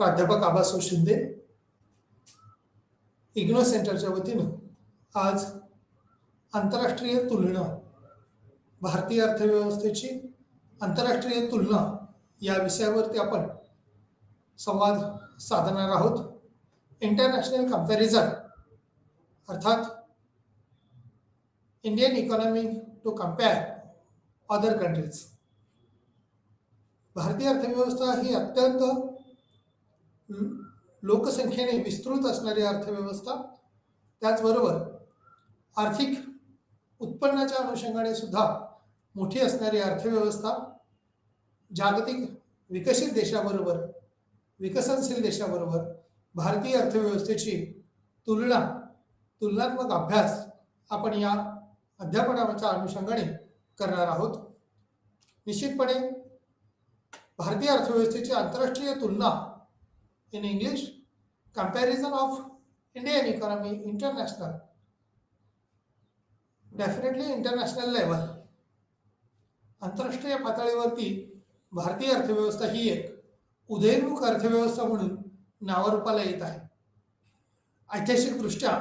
प्राध्यापक आबासो शिंदे इग्नो सेंटरच्या वतीनं आज आंतरराष्ट्रीय तुलना भारतीय अर्थव्यवस्थेची आंतरराष्ट्रीय तुलना या विषयावरती आपण संवाद साधणार आहोत. इंटरनॅशनल कंपॅरिझन अर्थात Indian economy to compare other countries. भारतीय अर्थव्यवस्था ही अत्यंत लोकसंख्येने विस्तृत असणारी अर्थव्यवस्था, त्याचबरोबर आर्थिक उत्पन्नाच्या अनुषंगाने सुद्धा मोठी असणारी अर्थव्यवस्था, जागतिक विकसित देशाबरोबर विकसनशील देशाबरोबर भारतीय अर्थव्यवस्थेची तुलनात्मक अभ्यास आपण या अध्यापनाच्या अनुषंगाने करणार आहोत. निश्चितपणे भारतीय अर्थव्यवस्थेची आंतरराष्ट्रीय तुलना in English comparison of Indian economy international, definitely international level, आंतरराष्ट्रीय पातळीवरती भारतीय अर्थव्यवस्था ही एक उदयोन्मुख अर्थव्यवस्था म्हणून नावारूपाला येत आहे. ऐतिहासिकदृष्ट्या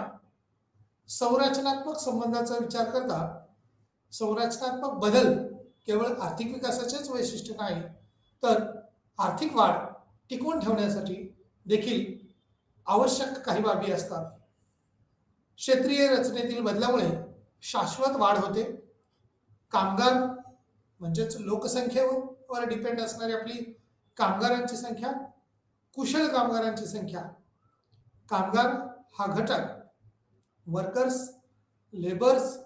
संरचनात्मक संबंधाचा विचार करता संरचनात्मक बदल केवळ आर्थिक विकासाचेच वैशिष्ट्य नाही, तर आर्थिक वाढ टिकवून ठेवण्यासाठी देखील आवश्यक काही बाबी असतात. क्षेत्रीय रचनेतील बदलामुळे शाश्वत वाढ होते. कामगार म्हणजेच लोकसंख्येवर डिपेंड असणारी आपली कामगारांची संख्या, कुशल कामगारांची संख्या, कामगार हा घटक, workers, labours,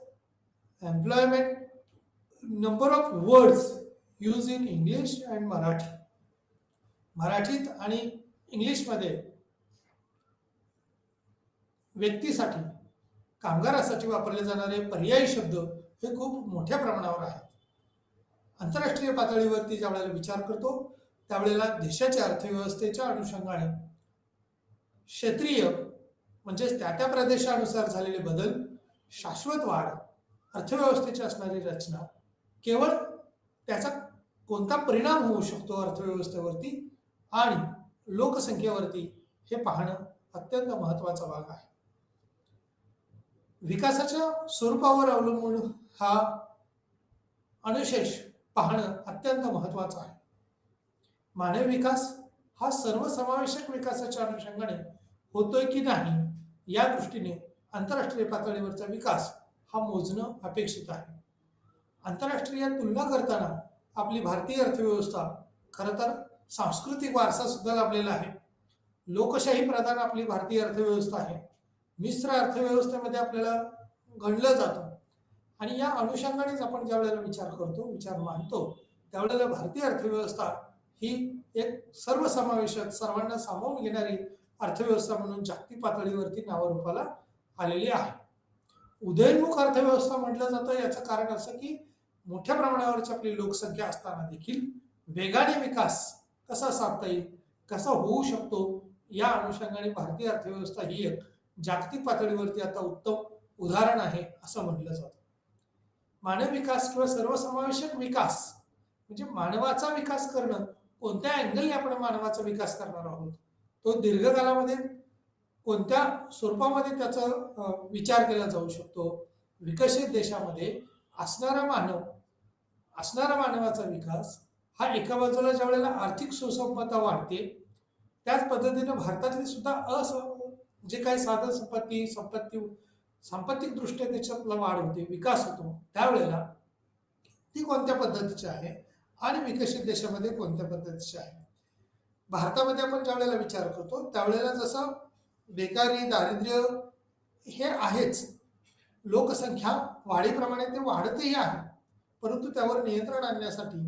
employment, number of words use in English and Marathi. मराठीत आणि इंग्लिशमध्ये व्यक्तीसाठी, कामगारासाठी वापरले जाणारे पर्यायी शब्द हे खूप मोठ्या प्रमाणावर आहेत. आंतरराष्ट्रीय पातळीवरती ज्यावेळेला विचार करतो त्यावेळेला देशाच्या अर्थव्यवस्थेच्या अनुषंगाने क्षेत्रीय म्हणजेच त्या प्रदेशानुसार झालेले बदल, शाश्वत वाढ, अर्थव्यवस्थेची असणारी रचना, केवळ त्याचा कोणता परिणाम होऊ शकतो अर्थव्यवस्थेवरती आणि लोकसंख्येवरती हे पाहणं अत्यंत महत्त्वाचा भाग आहे. विकासाच्या स्वरूपावर अवलंबून हा अनुशेष पाहणं अत्यंत महत्त्वाचं आहे. मानवी विकास हा सर्वसमावेशक विकासाच्या अनुषंगाने होतोय की नाही या दृष्टीने आंतरराष्ट्रीय पातळीवरचा विकास हा मोजणं अपेक्षित आहे. आंतरराष्ट्रीय तुलना करताना आपली भारतीय अर्थव्यवस्था खरं तर सांस्कृतिक वारसा सुद्धा लाभलेला आहे. लोकशाही प्रधान आपली भारतीय अर्थव्यवस्था आहे. मिश्र अर्थव्यवस्थेमध्ये आपल्याला गणलं जातं आणि या अनुषंगानेच आपण ज्या वेळेला विचार करतो, विचार मांडतो, त्यावेळेला भारतीय अर्थव्यवस्था ही एक सर्वसमावेशक, सर्वांना सामावून घेणारी अर्थव्यवस्था म्हणून जागतिक पातळीवरती नावारूपाला आलेली आहे. उदयोन्मुख अर्थव्यवस्था म्हटलं जातं. याचं कारण असं की मोठ्या प्रमाणावरची आपली लोकसंख्या असताना देखील वेगाने विकास कसा साधता येईल, कसा होऊ शकतो, या अनुषंगाने भारतीय अर्थव्यवस्था ही एक जागतिक पातळीवरती आता उत्तम उदाहरण आहे असं म्हटलं जातं. मानव विकास किंवा सर्वसमावेशक विकास म्हणजे मानवाचा विकास करणं, कोणत्या अँगलने आपण मानवाचा विकास करणार आहोत, तो दीर्घकालामध्ये कोणत्या स्वरूपामध्ये त्याचा विचार केला जाऊ शकतो. विकसित देशामध्ये असणारा मानवाचा विकास हा एका बाजूला ज्या वेळेला आर्थिक सुसंपन्नता वाढते, त्याच पद्धतीने भारतातली सुद्धा जे काही साधन सांपत्तिक दृष्ट्या त्याच्यातला वाढ होते, विकास होतो, त्यावेळेला ती कोणत्या पद्धतीची आहे आणि विकसित देशामध्ये कोणत्या पद्धतीची आहे. भारतामध्ये आपण ज्या वेळेला विचार करतो त्यावेळेला जसं बेकारी, दारिद्र्य हे आहेच, लोकसंख्या वाढीप्रमाणे ते वाढतही आहे, परंतु त्यावर नियंत्रण आणण्यासाठी,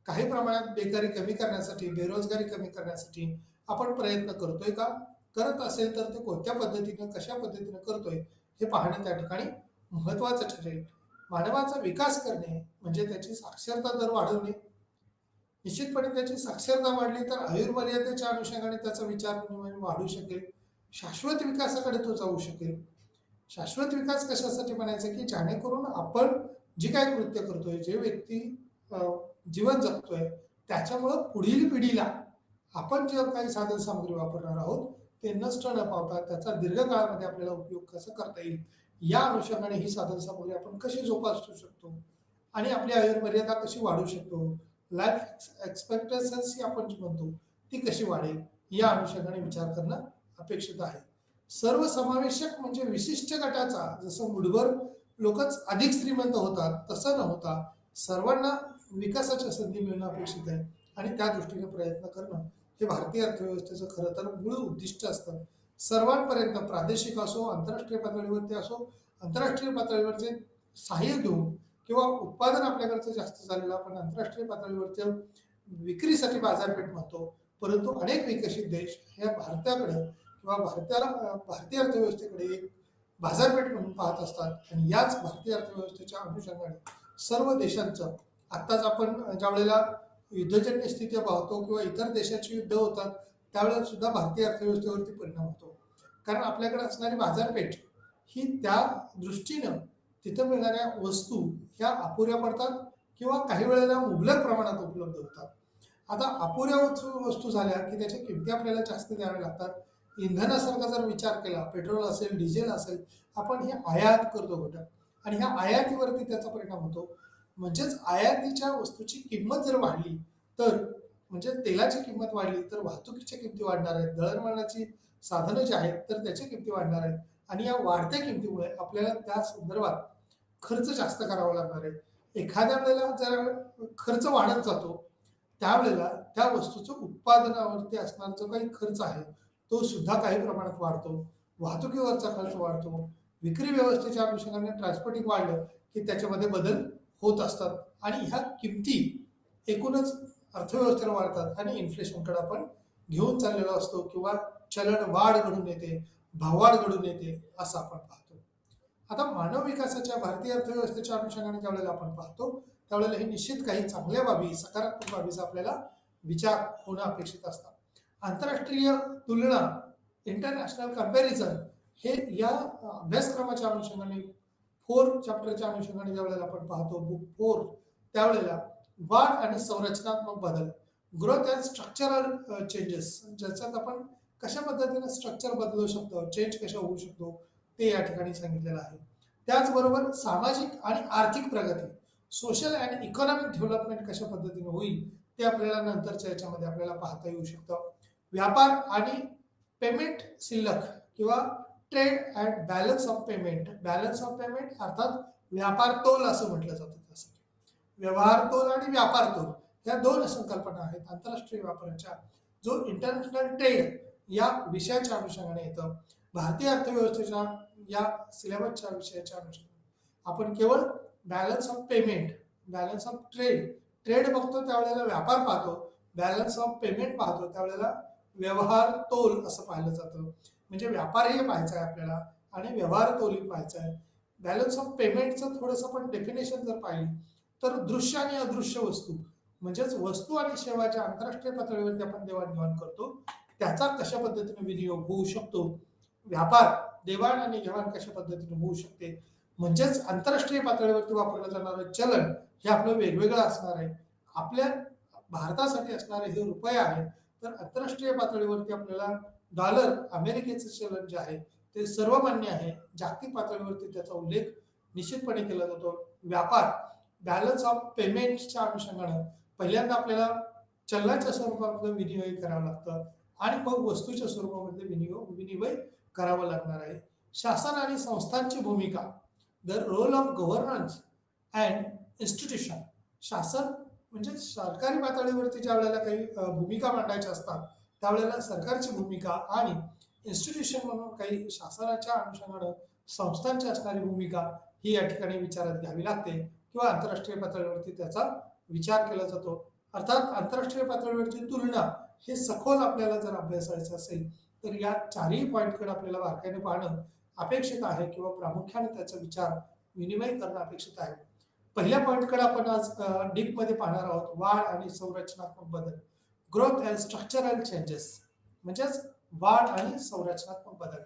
काही प्रमाणात बेकारी कमी करण्यासाठी, बेरोजगारी कमी करण्यासाठी आपण प्रयत्न करतोय का? करत असेल तर ते कोणत्या पद्धतीने, कशा पद्धतीने करतोय हे पाहणं त्या ठिकाणी महत्त्वाचं ठरेल. मानवाचा विकास करणे म्हणजे त्याची साक्षरता दर वाढवणे. निश्चितपणे त्याची साक्षरता वाढली तर आयुर्मर्यादेच्या अनुषंगाने त्याचा विचार वाढू शकेल, शाश्वत विकासाकडे तो जाऊ शकेल. शाश्वत विकास कशासाठी म्हणायचं की जेणेकरून आपण जी काय कृत्य करतोय, जे व्यक्ती जीवन जगतोय, त्याच्यामुळं पुढील पिढीला आपण जे काही साधन सामग्री वापरणार आहोत ते नष्ट न पावता त्याचा दीर्घकाळामध्ये आपल्याला उपयोग कसा करता येईल या अनुषंगाने ही साधन सामग्री आपण कशी जोपासू शकतो आणि आपली आयुर्मर्यादा कशी वाढवू शकतो, लाईफ एक्सपेक्टन्सी आपण जी म्हणतो ती कशी वाढेल या अनुषंगाने विचार करणं अपेक्षित आहे. सर्वसमावेशक म्हणजे विशिष्ट गटाचा जसं मुठभर लोकच अधिक श्रीमंत होतात तसं न होता सर्वांना विकासाच्या संधी मिळणं अपेक्षित आहे आणि त्या दृष्टीने प्रयत्न करणं हे भारतीय अर्थव्यवस्थेचं खरं तर मूळ उद्दिष्ट असतं. सर्वांपर्यंत प्रादेशिक असो, आंतरराष्ट्रीय पातळीवरती असो, आंतरराष्ट्रीय पातळीवरचे सहाय्य घेऊन किंवा उत्पादन आपल्याकडचं जास्त झालेलं आपण आंतरराष्ट्रीय पातळीवरच्या विक्रीसाठी बाजारपेठ म्हणतो, परंतु अनेक विकसित देश ह्या भारताकडे किंवा भारतीय अर्थव्यवस्थेकडे एक बाजारपेठ म्हणून पाहत असतात आणि याच भारतीय अर्थव्यवस्थेच्या अनुषंगाने सर्व देशांचं आत्ताच आपण ज्या वेळेला युद्धजन्य स्थिती पाहतो किंवा इतर देशाची युद्ध होतात त्यावेळेला सुद्धा भारतीय अर्थव्यवस्थेवरती परिणाम होतो. कारण आपल्याकडे असणारी बाजारपेठ ही त्या दृष्टीनं तिथं मिळणाऱ्या वस्तू ह्या अपुऱ्या पडतात किंवा काही वेळेला मुबलक प्रमाणात उपलब्ध होतात. आता अपुऱ्या वस्तू झाल्या की त्याच्या किमती आपल्याला जास्त द्याव्या लागतात. इंधनासारखा जर विचार केला, पेट्रोल असेल, डिझेल असेल, आपण हे आयात करतो घटक आणि ह्या आयातीवरती त्याचा परिणाम होतो. म्हणजेच आयातीच्या वस्तूची किंमत जर वाढली तर म्हणजे तेलाची किंमत वाढली तर वाहतुकीच्या किमती वाढणार आहेत, दळणवळणाची साधनं जी आहेत तर त्याच्या किमती वाढणार आहेत आणि या वाढत्या किमतीमुळे आपल्याला त्या संदर्भात खर्च जास्त करावा लागणार आहे. एखाद्या वेळेला जर खर्च वाढत जातो त्यावेळेला त्या वस्तूचं उत्पादनावरती असणारा जो काही खर्च आहे तो सुद्धा काही प्रमाणात वाढतो. वाहतुकीवरचा खर्च वाढतो. विक्री व्यवस्थेच्या अनुषंगाने ट्रान्सपोर्टिंग वाढलं की त्याच्यामध्ये बदल होत असतात आणि ह्या किमती एकूणच अर्थव्यवस्थेला वाढतात आणि इन्फ्लेशनकडे आपण घेऊन चाललेलो असतो किंवा चलन वाढ घडून येते, भाववाढ घडून येते असं आपण पाहतो. आता मानव विकासाच्या भारतीय अर्थव्यवस्थेच्या अनुषंगाने ज्यावेळेला आपण पाहतो त्यावेळेला हे निश्चित काही चांगल्या बाबी, सकारात्मक बाबीचा आपल्याला विचार होणं अपेक्षित असतात. आंतरराष्ट्रीय तुलना, इंटरनॅशनल कंपॅरिझन हे या अभ्यासक्रमाच्या अनुषंगाने 4 चॅप्टरच्या अनुषंगाने ज्यावेळेला आपण पाहतो बुक 4 त्यावेळेला वाढ आणि संरचनात्मक बदल, ग्रोथ अँड स्ट्रक्चरल चेंजेस, ज्याच्यात आपण कशा पद्धतीने स्ट्रक्चर बदलू शकतो, चेंज कशा होऊ शकतो ते या ठिकाणी सांगितलेलं आहे. त्याचबरोबर सामाजिक आणि आर्थिक प्रगती, सोशल अँड इकॉनॉमिक डेव्हलपमेंट कशा पद्धतीने होईल ते आपल्याला नंतरच्या याच्यामध्ये आपल्याला पाहता येऊ शकतं. व्यापार आणि पेमेंट शिल्लक किंवा trade and balance of payment, balance of payment अर्थात व्यापार तोल असं म्हटलं जातं. त्यासाठी व्यवहार तोल आणि व्यापार तोल या दोन संकल्पना आहेत आंतरराष्ट्रीय व्यापाराच्या. जो इंटरनॅशनल ट्रेड या विषयाच्या अनुषंगाने येतं. भारतीय अर्थव्यवस्थेच्या या सिलेबसच्या विषयाच्या अनुषंगाने आपण केवळ balance of payment, balance of trade, trade बघतो त्यावेळेला व्यापार पाहतो, बॅलन्स ऑफ पेमेंट पाहतो त्यावेळेला व्यवहार तोल असं पाहिलं जातं. म्हणजे व्यापारही पाहायचा आहे आपल्याला आणि व्यवहार तोलही पाहायचा आहे. बॅलन्स ऑफ पेमेंटचं थोडंसं पण डेफिनेशन जर पाहिली तर दृश्य आणि अदृश्य वस्तू म्हणजेच वस्तू आणि सेवाच्या आंतरराष्ट्रीय पातळीवरती आपण देवाणघेवाण करतो त्याचा कशा पद्धतीने विनियोग होऊ शकतो, व्यापार देवाण आणि घेवाण कशा पद्धतीने होऊ शकते, म्हणजेच आंतरराष्ट्रीय पातळीवरती वापरलं जाणारं चलन हे आपलं वेगवेगळं असणार आहे. आपल्या भारतासाठी असणारे हे रुपये आहे तर आंतरराष्ट्रीय पातळीवरती आपल्याला डॉलर, अमेरिकेचं चलन जे आहे ते सर्वमान्य आहे. जागतिक पातळीवरती त्याचा उल्लेख निश्चितपणे केला जातो. व्यापार बॅलन्स ऑफ पेमेंटच्या अनुषंगाने पहिल्यांदा आपल्याला चलनाच्या स्वरूपामध्ये विनिमय करावं लागतं आणि मग वस्तूच्या स्वरूपामध्ये विनिमय करावं लागणार आहे. शासन आणि संस्थांची भूमिका, the role of governance and institution, शासन म्हणजे सरकारी पातळीवरती ज्या वेळेला काही भूमिका मांडायच्या असतात त्यावेळेला सरकारची भूमिका आणि इन्स्टिट्यूशन म्हणून काही शासनाच्या अनुषंगाने संस्थांची असणारी भूमिका ही या ठिकाणी विचारात घ्यावी लागते किंवा आंतरराष्ट्रीय पातळीवरती त्याचा विचार केला जातो. अर्थात आंतरराष्ट्रीय पातळीवरची तुलना हे सखोल आपल्याला जर अभ्यासायचं असेल तर या चारही पॉईंटकडे आपल्याला बारकाईने पाहणं अपेक्षित आहे किंवा प्रामुख्याने त्याचा विचार विनिमय करणं अपेक्षित आहे. पहिल्या पॉईंटकडे आपण आज डीप मध्ये पाहणार आहोत, वाढ आणि संरचनात्मक बदल, ग्रोथ अँड स्ट्रक्चरल चेंजेस, म्हणजेच वाढ आणि संरचनात्मक बदल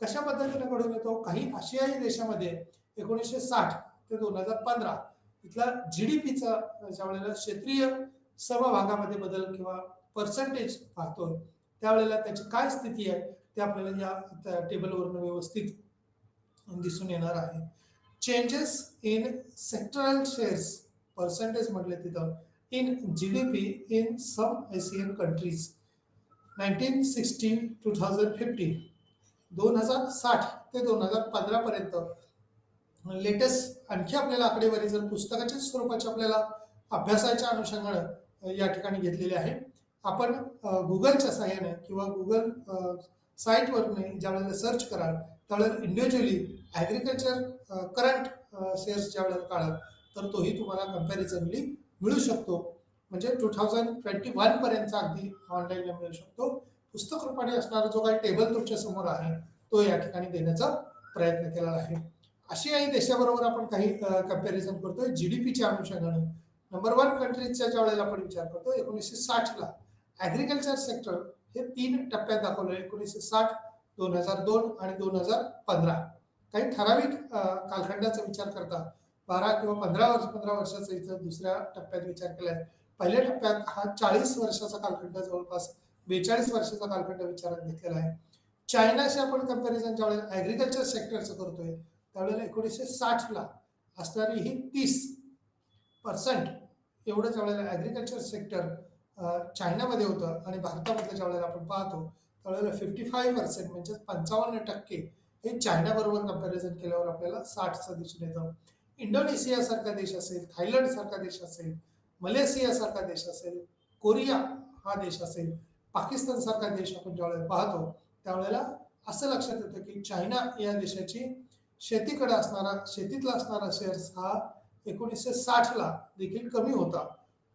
कशा पद्धतीने घडून येतो. काही आशियाई देशामध्ये 1960 ते 2015 इथला जीडीपीचा ज्या वेळेला क्षेत्रीय समभागामध्ये बदल किंवा पर्सेंटेज पाहतो त्यावेळेला त्याची काय स्थिती आहे ते आपल्याला या टेबलवरून व्यवस्थित दिसून येणार आहे. Changes in sectoral shares percentage म्हटले तिथं in GDP in some Asian countries 1960 2050 2060 ते 2015 पर्यंत लेटेस्ट आणखी आपल्याला आकडेवारी जर पुस्तकाच्या स्वरूपाची आपल्याला अभ्यासाच्या अनुषंगाने या ठिकाणी घेतलेली आहे. आपण गुगलच्या सहाय्याने किंवा गुगल साईटवरने ज्यावेळेला सर्च कराल त्यावेळेला इंडिव्हिज्युअली ॲग्रिकल्चर करंट शेअर्स ज्यावेळेला काढाल तर तोही तुम्हाला कम्पॅरिझनली मिळू शकतो. म्हणजे 2021 पर्यंतचा अगदी ऑनलाईनला मिळू शकतो. पुस्तक रूपाने असणारा जो काही टेबल तुमच्या समोर आहे तो या ठिकाणी देण्याचा प्रयत्न केलेला आहे. आशियाई देशाबरोबर आपण काही कम्पॅरिझन करतोय जीडीपीच्या अनुषंगाने. नंबर 1 कंट्रीजच्या ज्या वेळेला आपण विचार करतो 1960 ला ॲग्रिकल्चर सेक्टर हे 3 टप्प्यात दाखवलं. 1960, 2002 आणि 2015. काही ठराविक कालखंडाचा विचार करता 12 किंवा 15 वर्षाचा इथं दुसऱ्या टप्प्यात विचार केलाय. पहिल्या टप्प्यात हा 40 वर्षाचा कालखंड जवळपास 42 वर्षाचा कालखंड विचारात घेतलेला आहे. चायनाशी आपण कंपॅरिझन ज्यावेळेला ॲग्रिकल्चर सेक्टरचं करतोय त्यावेळेला 1960 ला असणारी ही 30% एवढं ज्यावेळेला ॲग्रिकल्चर सेक्टर चायनामध्ये होतं आणि भारतामधलं ज्यावेळेला आपण पाहतो त्यावेळेला 55% म्हणजे 55% हे चायनाबरोबर कंपॅरिझन केल्यावर आपल्याला 60चं दिसून येतं. इंडोनेशिया सारखा देश असेल, थायलंड सारखा देश असेल, मलेशिया सारखा देश असेल, कोरिया हा देश असेल, पाकिस्तान सारखा देश आपण ज्यावेळेला पाहतो त्यावेळेला असं लक्षात येतं की चायना या देशाची शेतीकडे असणारा शेतीतला असणारा शेअर्स हा 1960 ला देखील कमी होता.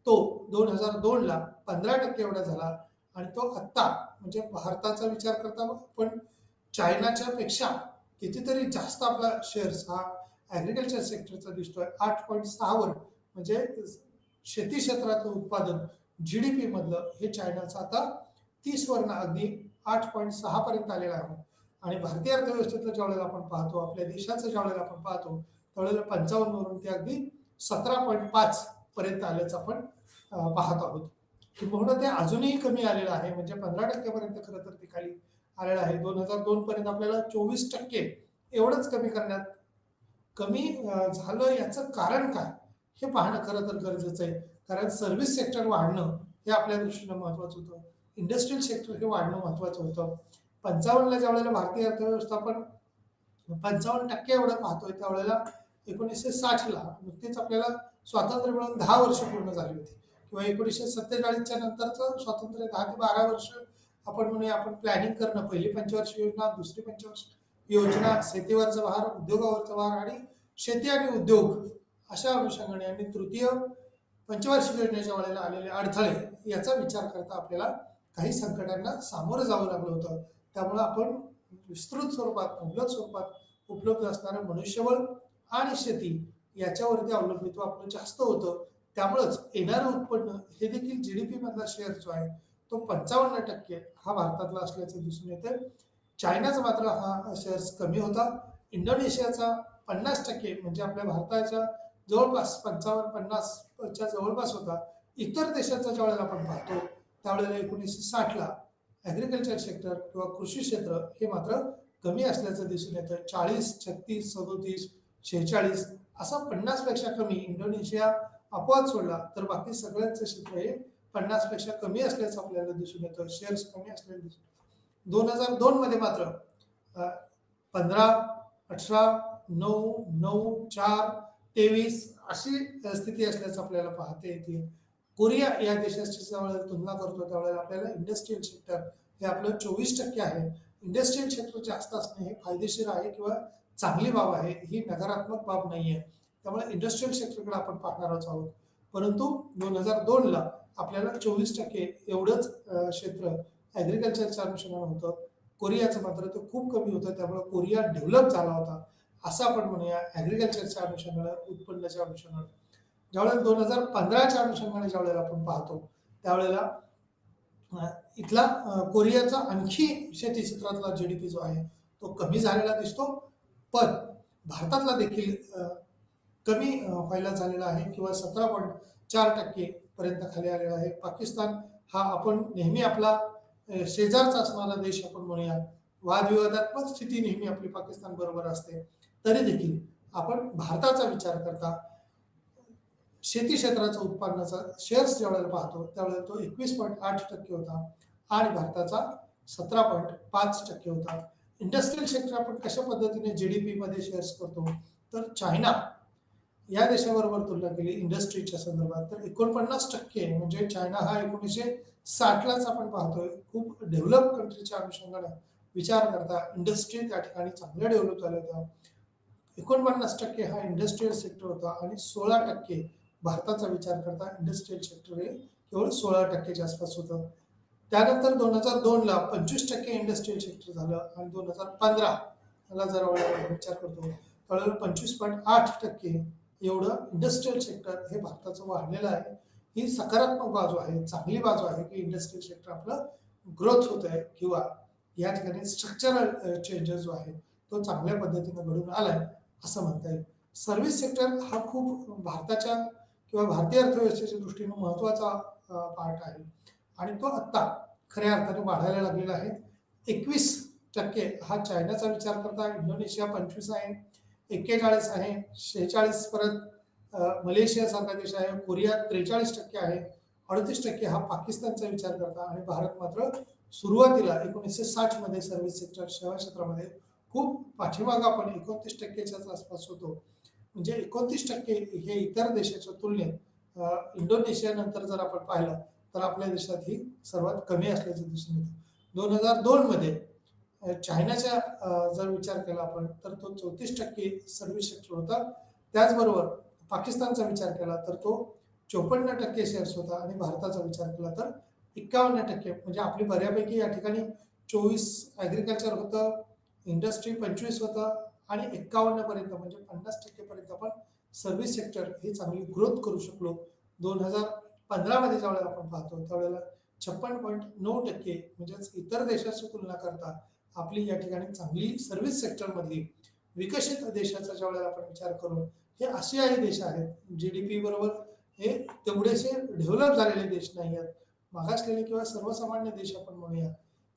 तो 2002 ला 15% एवढा झाला आणि तो आत्ता म्हणजे भारताचा विचार करता पण चायनाच्या पेक्षा कितीतरी जास्त आपला शेअर्स हा ॲग्रिकल्चर सेक्टरचा दिसतोय. 8.6 वर म्हणजे शेती क्षेत्रातलं उत्पादन जीडीपी मधलं हे चायनाचं आता 30 वरनं अगदी 8.6 पर्यंत आलेलं आहे. आणि भारतीय अर्थव्यवस्थेतलं ज्यावेळेला आपण पाहतो आपल्या देशाचं ज्यावेळेला आपण पाहतो त्यावेळेला 55 वरून ते अगदी 17.5 पर्यंत आल्याचं आपण पाहत आहोत. किंबहुना ते अजूनही कमी आलेलं आहे म्हणजे 15% पर्यंत खरं तर ते खाली आलेलं आहे. 2002 पर्यंत आपल्याला 24% एवढंच कमी झालं. याचं कारण काय हे पाहणं खरं तर गरजेचं आहे. कारण सर्व्हिस सेक्टर वाढणं हे आपल्या दृष्टीनं महत्वाचं होतं. इंडस्ट्रियल सेक्टर हे वाढणं महत्वाचं होतं. 55 ला ज्यावेळेला भारतीय अर्थव्यवस्था आपण 55% एवढं पाहतोय त्यावेळेला 1960 ला नुकतीच आपल्याला स्वातंत्र्य मिळून 10 वर्ष पूर्ण झाली होती किंवा 1947च्या नंतरचं स्वातंत्र्य 10 ते 12 वर्ष आपण म्हणूया आपण प्लॅनिंग करणं. पहिली पंचवार्षिक योजना, दुसरी पंचवार्षिक योजना, शेतीवरचा भार, उद्योगावरचा भार आणि शेती आणि उद्योग अशा अनुषंगाने आणि तृतीय पंचवार्षिक योजनेच्या वेळेला आलेले अडथळे याचा विचार करता आपल्याला काही संकटांना सामोरं जावं लागलं होतं. त्यामुळे आपण विस्तृत स्वरूपात मुबलक स्वरूपात उपलब्ध असणारं मनुष्यबळ आणि शेती याच्यावरती अवलंबित्व आपलं जास्त होतं. त्यामुळेच येणारं उत्पन्न हे देखील जीडीपी मधला शेअर जो आहे तो 55% हा भारतातला असल्याचं दिसून येते. चायनाचा मात्र हा शेअर्स कमी होता. इंडोनेशियाचा 50% म्हणजे आपल्या भारताच्या जवळपास 55-50च्या जवळपास होता. इतर देशांचा ज्यावेळेला आपण पाहतो त्यावेळेला 1960 ला ॲग्रिकल्चर सेक्टर किंवा कृषी क्षेत्र हे मात्र कमी असल्याचं दिसून येतं. 40, 36, 37, 46 असा 50 पेक्षा कमी इंडोनेशिया अपवाद सोडला तर बाकी सगळ्यांचं क्षेत्र हे 50 पेक्षा कमी असल्याचं आपल्याला दिसून येतं. शेअर्स कमी असल्याचं दिसून येतं. 2002 मध्ये मात्र 15, 18, 9, 9, 4, 23 अशी स्थिती असल्याचं आपल्याला पाहता येते. कोरिया या देशाची ज्यावेळेला तुलना करतो त्यावेळेला आपल्याला इंडस्ट्रियल सेक्टर हे आपलं 24% आहे. इंडस्ट्रियल सेक्टर जास्त असणे हे फायदेशीर आहे किंवा चांगली बाब आहे, ही नकारात्मक बाब नाहीये. त्यामुळे इंडस्ट्रियल सेक्टरकडे आपण पाहणार आहोत. परंतु 2002 ला आपल्याला 24% एवढंच क्षेत्र ॲग्रिकल्चरच्या अनुषंगाने होतं. कोरियाचं मात्र ते खूप कमी होतं. त्यामुळे कोरिया डेव्हलप झाला होता असं आपण म्हणूया ॲग्रिकल्चरच्या अनुषंगाने, उत्पन्नाच्या अनुषंगाने. ज्यावेळेला 2015च्या अनुषंगाने ज्यावेळेला आपण पाहतो त्यावेळेला इथला कोरियाचा आणखी शेती क्षेत्रातला जीडीपी जो आहे तो कमी झालेला दिसतो. पण भारतातला देखील कमी व्हायला झालेला आहे किंवा 17.4% पर्यंत खाली आलेला आहे. पाकिस्तान हा आपण नेहमी आपला शेजारचा असणारा देश आपण म्हणूया. वादविवादात्मक स्थिती नेहमी आपली पाकिस्तान बरोबर असते. तरी देखील आपण भारताचा विचार करता शेती क्षेत्राचा उत्पन्नाचा शेअर्स ज्यावेळेला पाहतो त्यावेळेला तो 21.8% होता आणि भारताचा 17.5% होता. इंडस्ट्रियल सेक्टर आपण कशा पद्धतीने जीडीपी मध्ये शेअर्स करतो तर चायना या देशाबरोबर तुलना केली इंडस्ट्रीच्या संदर्भात तर 49% म्हणजे चायना हा 1960लाच आपण पाहतोय खूप डेव्हलप कंट्रीच्या अनुषंगाने विचार करता इंडस्ट्री त्या ठिकाणी चांगल्या डेव्हलप झाल्या होत्या. 49% हा इंडस्ट्रियल सेक्टर होता आणि 16% भारताचा विचार करता इंडस्ट्रियल सेक्टर हे केवळ 16%च्या आसपास होतं. त्यानंतर 2002ला 25% इंडस्ट्रियल सेक्टर झालं आणि 2015ला जर विचार करतो त्यावेळेला 25.8% एवढं इंडस्ट्रियल सेक्टर हे भारताचं वाढलेलं आहे. ही सकारात्मक बाजू आहे, चांगली बाजू आहे की इंडस्ट्रियल सेक्टर आपलं ग्रोथ होत आहे किंवा या ठिकाणी स्ट्रक्चरल चेंजेस जो आहे तो चांगल्या पद्धतीने घडून आलाय असं म्हणता येईल. सर्व्हिस सेक्टर हा खूप भारताच्या किंवा भारतीय अर्थव्यवस्थेच्या दृष्टीने महत्वाचा पार्ट आहे आणि तो आत्ता खऱ्या अर्थाने वाढायला लागलेला आहे. 21% हा चायनाचा विचार करता, इंडोनेशिया 25 आहे, 41 आहे, 46 परत मलेशिया सारखा देश आहे, कोरिया 43% आहे, 38% हा पाकिस्तानचा विचार करता आणि भारत मात्र सुरुवातीला 1960 मध्ये सर्व्हिस सेक्टर सेवा क्षेत्रामध्ये खूप पाठीमागं आपण 29%च्या आसपास होतो. म्हणजे 29% हे इतर देशाच्या तुलनेत इंडोनेशिया नंतर जर आपण पाहिलं तर आपल्या देशात ही सर्वात कमी असल्याचं दिसून येतं. 2002 मध्ये चायनाच्या जर विचार केला आपण तर तो 34% सर्व्हिस सेक्टर होता. त्याचबरोबर पाकिस्तानचा विचार केला तर तो 54% शेअर्स होता आणि भारताचा विचार केला तर 51% म्हणजे आपली बऱ्यापैकी या ठिकाणी 24 ॲग्रिकल्चर होतं, इंडस्ट्री 25 होतं आणि 51 पर्यंत म्हणजे 50% पर्यंत आपण सर्व्हिस सेक्टर ही चांगली ग्रोथ करू शकलो. 2015 मध्ये ज्यावेळेला आपण पाहतो त्यावेळेला 56.9% म्हणजेच इतर देशाची तुलना करता आपली या ठिकाणी चांगली सर्व्हिस सेक्टर मधली विकसित देशाचा ज्यावेळेला आपण विचार करू हे आशियाई देश आहेत. जीडीपी बरोबर हे तेवढेसे डेव्हलप झालेले देश नाही आहेत, मागासलेले किंवा सर्वसामान्य देश आपण म्हणूया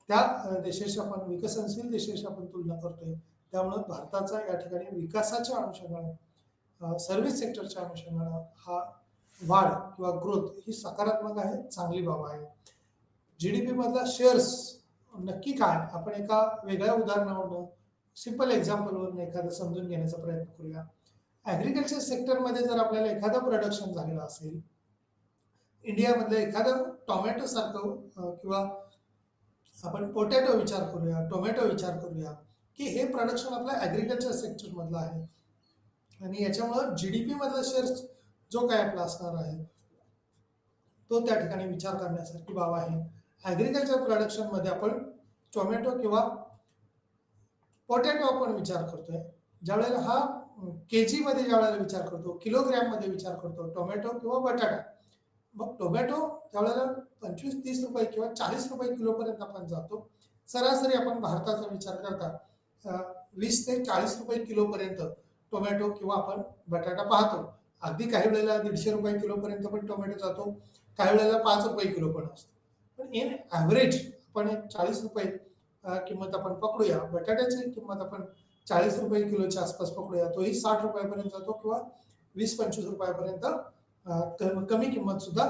त्या देशाशी आपण विकसनशील देशाशी आपण तुलना करतोय. त्यामुळे भारताचा या ठिकाणी विकासाच्या अनुषंगाने सर्व्हिस सेक्टरच्या अनुषंगाने हा वाढ किंवा ग्रोथ ही सकारात्मक आहे, चांगली बाब आहे. जीडीपी मधला शेअर्स नक्की काय आपण एका वेगळ्या उदाहरणावरून सिंपल एक्झाम्पलवरून एखादं समजून घेण्याचा प्रयत्न करूया. ॲग्रिकल्चर सेक्टरमध्ये जर आपल्याला एखादं प्रोडक्शन झालेलं असेल इंडियामधलं एखादं टोमॅटो सारखं किंवा आपण पोटॅटो विचार करूया, टोमॅटो विचार करूया की हे प्रोडक्शन आपल्या ॲग्रिकल्चर सेक्टर मधलं आहे आणि याच्यामुळे जीडीपी मधला शेअर्स जो काय आपला असणार आहे तो त्या ठिकाणी विचार करण्यासारखी बाब आहे. ॲग्रिकल्चर प्रोडक्शन मध्ये आपण टोमॅटो किंवा पोटॅटो आपण विचार करतोय ज्यावेळेला हा केजी मध्ये ज्यावेळेला विचार करतो, किलोग्रॅम मध्ये विचार करतो टोमॅटो किंवा बटाटा. मग टोमॅटो त्यावेळेला 25-30 रुपये किंवा 40 रुपये किलो पर्यंत आपण जातो. सरासरी आपण भारताचा विचार करता 20 ते 40 रुपये किलो पर्यंत टोमॅटो किंवा आपण बटाटा पाहतो. अगदी काही वेळेला 150 रुपये किलो पर्यंत पण टोमॅटो जातो, काही वेळेला 5 रुपये किलो पण असतो. पण इन ॲव्हरेज आपण 40 रुपये किंमत आपण पकडूया. बटाट्याची किंमत आपण 40 रुपये किलोच्या आसपास पकडूया, तोही 60 रुपयापर्यंत जातो किंवा 20-25 रुपयापर्यंत कमी किंमत सुद्धा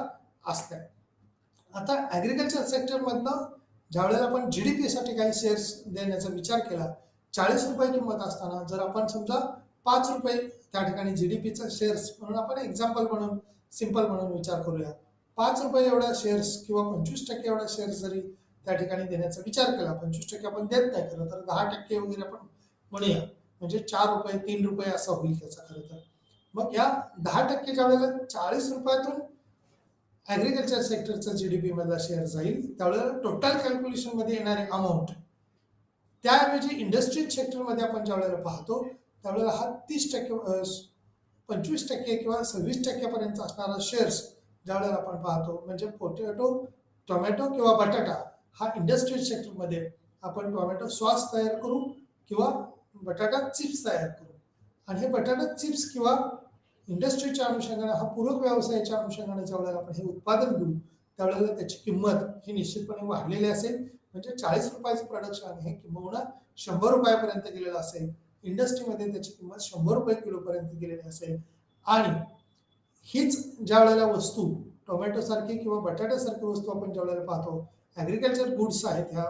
असते. आता ॲग्रिकल्चर सेक्टर मधनं ज्यावेळेला आपण जीडीपी साठी काही शेअर्स देण्याचा विचार केला 40 रुपये किंमत असताना जर आपण समजा 5 रुपये त्या ठिकाणी जीडीपीचा शेअर्स म्हणून आपण एक्झाम्पल म्हणून सिंपल म्हणून विचार करूया. 5 रुपये एवढा शेअर्स किंवा 25% एवढा शेअर्स जरी त्या ठिकाणी देण्याचा विचार केला, 25% आपण देत नाही खरं तर 10% वगैरे आपण म्हणूया म्हणजे 4 रुपये 3 रुपये असा होईल त्याचा खरं तर. मग या 10% ज्या वेळेला 40 रुपयातून ॲग्रिकल्चर सेक्टरचा जीडीपी मधला शेअर जाईल त्यावेळेला टोटल कॅल्क्युलेशन मध्ये येणारे अमाऊंट त्याऐवजी इंडस्ट्रियल सेक्टर मध्ये आपण ज्या वेळेला पाहतो त्यावेळेला हा 30% 25% किंवा 26% पर्यंत असणारा शेअर्स ज्या वेळेला आपण पाहतो म्हणजे पोटॅटो, टोमॅटो किंवा बटाटा हा इंडस्ट्रियल सेक्टर मध्ये आपण टोमॅटो सॉस तयार करू किंवा बटाटा चिप्स तयार करू आणि हे बटाटा चिप्स किंवा इंडस्ट्रीच्या अनुषंगाने हा पूरक व्यवसायाच्या अनुषंगाने ज्यावेळेला आपण हे उत्पादन घेऊ त्यावेळेला त्याची किंमत ही निश्चितपणे वाढलेली असेल. म्हणजे 40 रुपयाचं प्रोडक्शन हे किंबहुना 100 रुपयापर्यंत गेलेलं असेल. इंडस्ट्रीमध्ये त्याची किंमत 100 रुपये किलोपर्यंत गेलेली असेल. आणि हीच ज्या वेळेला वस्तू टोमॅटो सारखी किंवा बटाट्यासारखी वस्तू आपण ज्या वेळेला पाहतो, ॲग्रिकल्चर गुड्स आहेत, ह्या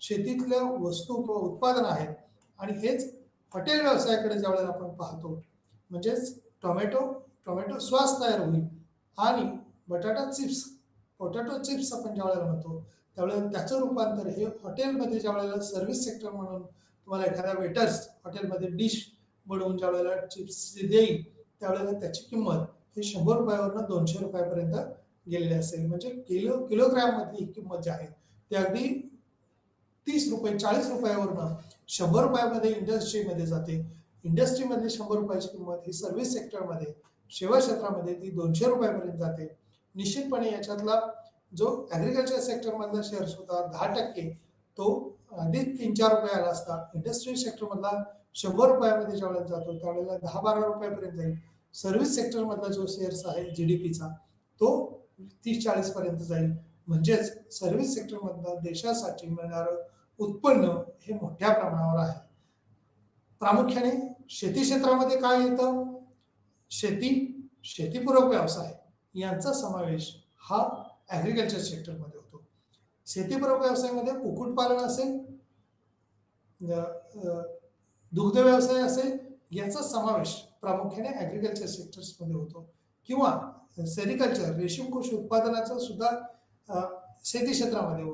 शेतीतल्या वस्तू किंवा उत्पादन आहेत. आणि हेच हॉटेल व्यवसायाकडे ज्या वेळेला आपण पाहतो, म्हणजेच टोमॅटो सॉस तयार होईल आणि बटाटा चिप्स, पोटॅटो चिप्स आपण ज्या वेळेला म्हणतो त्यावेळेला त्याचं रूपांतर हे हॉटेलमध्ये ज्या वेळेला सर्व्हिस सेक्टर म्हणून तुम्हाला एखाद्या वेटर्स हॉटेलमध्ये डिश बनवून ज्या वेळेला चिप्स देईल त्यावेळेला त्याची किंमत ही 100 रुपयावरनं 200 रुपयापर्यंत गेलेली असेल. म्हणजे किलोग्रॅम मधली किंमत जी आहे ती अगदी 30 रुपये 40 रुपयावरनं 100 रुपयामध्ये इंडस्ट्रीमध्ये जाते. इंडस्ट्रीमधली 100 रुपयाची किंमत ही सर्व्हिस सेक्टरमध्ये सेवा क्षेत्रामध्ये ती 200 रुपयापर्यंत जाते. निश्चितपणे याच्यातला जो ॲग्रिकल्चर सेक्टरमधला शेअर्स होता 10%, तो अधिक 3-4 रुपये आला असता. इंडस्ट्री सेक्टरमधला 100 रुपयामध्ये ज्यावेळेला जातो त्यावेळेला 10-12 रुपयापर्यंत जाईल. सर्व्हिस सेक्टरमधला जो शेअर्स आहे जीडीपीचा तो 30-40 पर्यंत जाईल. म्हणजेच सर्व्हिस सेक्टरमधला देशासाठी मिळणारं उत्पन्न हे मोठ्या प्रमाणावर आहे. प्रामुख्याने शेती क्षेत्रामध्ये काय येतं? शेतीपूरक व्यवसाय यांचा समावेश हा ॲग्रिकल्चर सेक्टरमध्ये होतो. शेतीपूरक व्यवसायामध्ये कुक्कुटपालन असेल, दुग्ध व्यवसाय असेल, याचा समावेश प्रामुख्याने ॲग्रिकल्चर सेक्टर्समध्ये होतो. किंवा सेरिकल्चर रेशीम कोश उत्पादनाचा सुद्धा शेती क्षेत्रामध्ये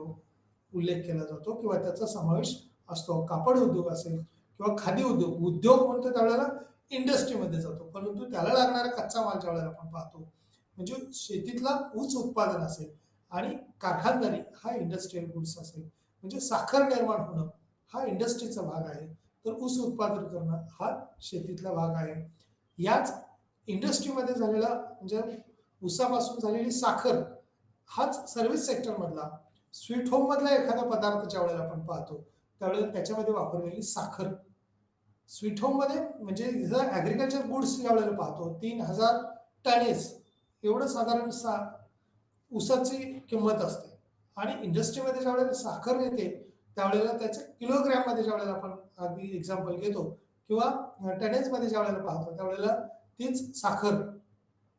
उल्लेख केला जातो किंवा त्याचा समावेश असतो. कापड उद्योग असेल किंवा खादी उद्योग म्हणतो त्यावेळेला इंडस्ट्रीमध्ये जातो. परंतु त्याला लागणारा कच्चा माल ज्या वेळेला आपण पाहतो म्हणजे शेतीतला ऊस उत्पादन असेल आणि कारखानदारी हा इंडस्ट्रियल गुड्स असेल. म्हणजे साखर निर्माण होणं हा इंडस्ट्रीचा भाग आहे, तर ऊस उत्पादन करणं हा शेतीतला भाग आहे. याच इंडस्ट्रीमध्ये झालेला म्हणजे ऊसापासून झालेली साखर हाच सर्व्हिस सेक्टरमधला स्वीट होम मधला एखादा पदार्थ ज्या वेळेला आपण पाहतो त्यावेळेला त्याच्यामध्ये वापरलेली साखर स्वीट होम मध्ये म्हणजे इथं ॲग्रिकल्चर गुड्स ज्या वेळेला पाहतो 3000 टनेज एवढं साधारण ऊसाची किंमत असते. आणि इंडस्ट्रीमध्ये ज्या वेळेला साखर येते त्यावेळेला त्याच्या किलोग्रॅममध्ये ज्या वेळेला आपण अगदी एक्झाम्पल घेतो किंवा टनेजमध्ये ज्या वेळेला पाहतो त्यावेळेला तीच साखर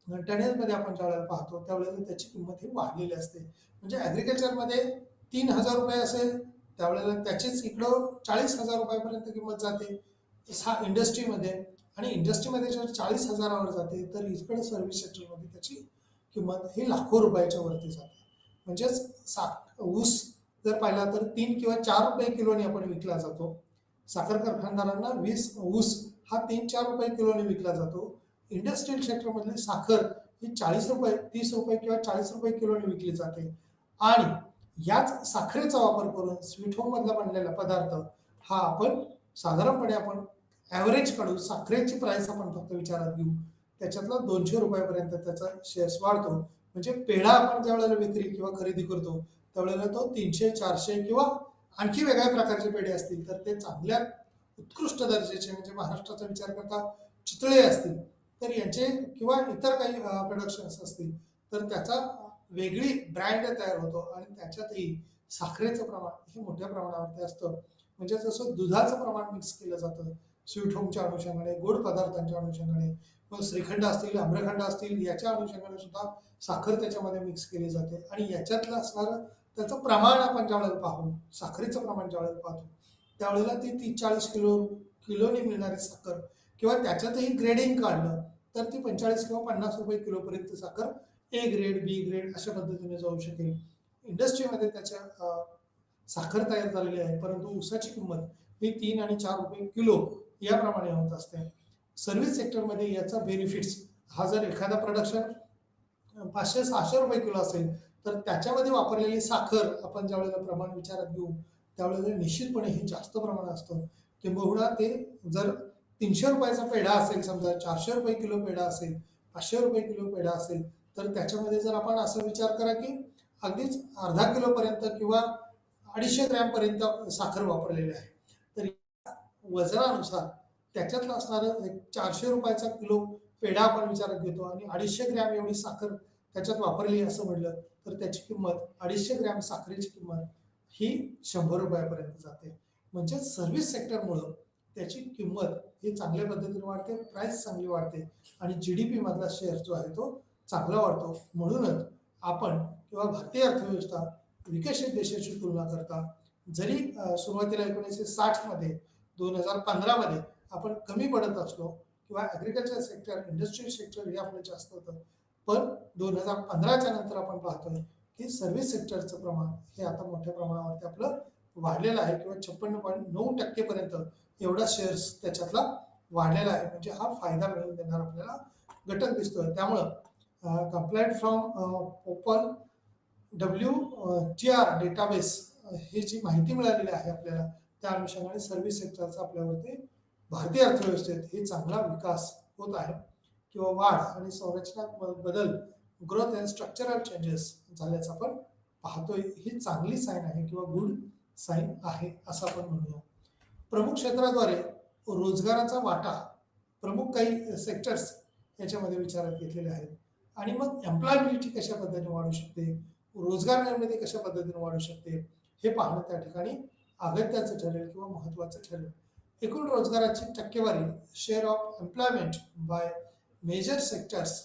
टनेजमध्ये आपण ज्या वेळेला पाहतो त्यावेळेला त्याची किंमत ही वाढलेली असते. म्हणजे ॲग्रिकल्चरमध्ये 3000 रुपये असेल त्यावेळेला त्याचीच इकडं 40,000 रुपयापर्यंत किंमत जाते इंडस्ट्रीमध्ये. आणि इंडस्ट्रीमध्ये जर 40,000वर जाते तर इकडे सर्व्हिस सेक्टरमध्ये त्याची किंमत ही लाखो रुपयाच्या वरती जाते. म्हणजेच ऊस जर पाहिला तर 3 किंवा 4 रुपये किलोने आपण विकला जातो. साखर कारखानदारांना ऊस हा 3-4 रुपये किलोने विकला जातो. इंडस्ट्रियल सेक्टरमधली साखर ही 40 रुपये 30 रुपये किंवा 40 रुपये किलोने विकली जाते. आणि याच साखरेचा वापर करून स्वीट होम मधला बनलेला पदार्थ हा आपण साधारणपणे आपण ॲव्हरेज काढू, साखरेची प्राइस आपण फक्त विचारात घेऊ, त्याच्यातला 200 रुपयापर्यंत त्याचा शेअर्स वाढतो. म्हणजे पेढा आपण ज्या वेळेला विक्री किंवा खरेदी करतो त्यावेळेला तो 300-400 किंवा आणखी वेगळ्या प्रकारचे पेढे असतील तर ते चांगल्या उत्कृष्ट दर्जाचे म्हणजे महाराष्ट्राचा विचार करता चितळे असतील तर यांचे किंवा इतर काही प्रोडक्शन्स असतील तर त्याचा वेगळी ब्रँड तयार होतो आणि त्याच्यातही साखरेचं प्रमाण हे मोठ्या प्रमाणावरती असतं. म्हणजे जसं दुधाचं प्रमाण मिक्स केलं जातं स्वीट होमच्या अनुषंगाने, गोड पदार्थांच्या अनुषंगाने, मग श्रीखंड असतील, आम्रखंड असतील याच्या अनुषंगाने सुद्धा साखर त्याच्यामध्ये मिक्स केली जाते. आणि याच्यातलं असणारं त्याचं प्रमाण आपण ज्यावेळेला पाहू, साखरेचं प्रमाण ज्यावेळेला पाहतो त्यावेळेला ती 30-40 किलोने मिळणारी साखर किंवा त्याच्यातही ग्रेडिंग काढलं तर ती 45 किंवा 50 रुपये किलोपर्यंत साखर ए ग्रेड बी ग्रेड अशा पद्धतीने जाऊ शकेल. इंडस्ट्रीमध्ये त्याच्या साखर तयार झालेली आहे परंतु ऊसाची किंमत ही 3 आणि 4 रुपये किलो याप्रमाणे होत असते. सर्व्हिस सेक्टरमध्ये याचा बेनिफिट्स हा जर एखादा प्रोडक्शन 500-600 रुपये किलो असेल तर त्याच्यामध्ये वापरलेली साखर आपण ज्यावेळेला प्रमाण विचारात घेऊ त्यावेळेला निश्चितपणे हे जास्त प्रमाण असतं. किंबहुना ते जर 300 रुपयाचा पेढा असेल, समजा 400 रुपये किलो पेढा असेल, 500 रुपये किलो पेढा असेल तर त्याच्यामध्ये जर आपण असा विचार करा की अगदीच अर्धा किलोपर्यंत किंवा 250 ग्रॅम पर्यंत साखर वापरलेली आहे तर वजनानुसार त्याच्यातलं असणारं एक 400 रुपयाचा किलो पेढा आपण विचारात घेतो आणि 250 ग्रॅम एवढी साखर त्याच्यात वापरली असं म्हटलं तर त्याची किंमत 250 ग्रॅम साखरेची किंमत ही 100 रुपयापर्यंत जाते. म्हणजे सर्व्हिस सेक्टरमुळं त्याची किंमत ही चांगल्या पद्धतीने वाढते, प्राइस चांगली वाढते आणि जीडीपी मधला शेअर जो आहे तो चांगला वाढतो. म्हणूनच आपण किंवा भारतीय अर्थव्यवस्था विकसित देशाची तुलना करता जरी सुरुवातीला 1960 मध्ये 2015 मध्ये आपण कमी पडत असलो किंवा ॲग्रिकल्चर सेक्टर इंडस्ट्रियल सेक्टर हे आपलं जास्त होतं, पण 2015च्या नंतर आपण पाहतोय की सर्व्हिस सेक्टरचं प्रमाण हे आता मोठ्या प्रमाणावरती आपलं वाढलेलं आहे किंवा 56.9% पर्यंत एवढा शेअर्स त्याच्यातला वाढलेला आहे. म्हणजे हा फायदा मिळवून देणार आपल्याला घटक दिसतोय. त्यामुळं compiled from people WTR database ही जी माहिती मिळालेली आहे आपल्याला त्या अनुषंगाने सर्व्हिस सेक्टरचा आपल्यावरती भारतीय अर्थव्यवस्थेत हे चांगला विकास होत आहे किंवा वाढ आणि संरचनात्मक बदल ग्रोथ अँड स्ट्रक्चरल चेंजेस झाल्याचं आपण पाहतोय. ही चांगली साईन आहे किंवा गुड साईन आहे असं आपण म्हणूया. प्रमुख क्षेत्राद्वारे रोजगाराचा वाटा प्रमुख काही सेक्टर्स याच्यामध्ये विचारात घेतलेले आहेत आणि मग एम्प्लॉयबिलिटी कशा पद्धतीने वाढू शकते, रोजगार निर्मिती कशा पद्धतीने वाढू शकते हे पाहणं त्या ठिकाणी अगत्याचं ठरेल किंवा महत्त्वाचं ठरेल. एकूण रोजगाराची टक्केवारी share of employment by major sectors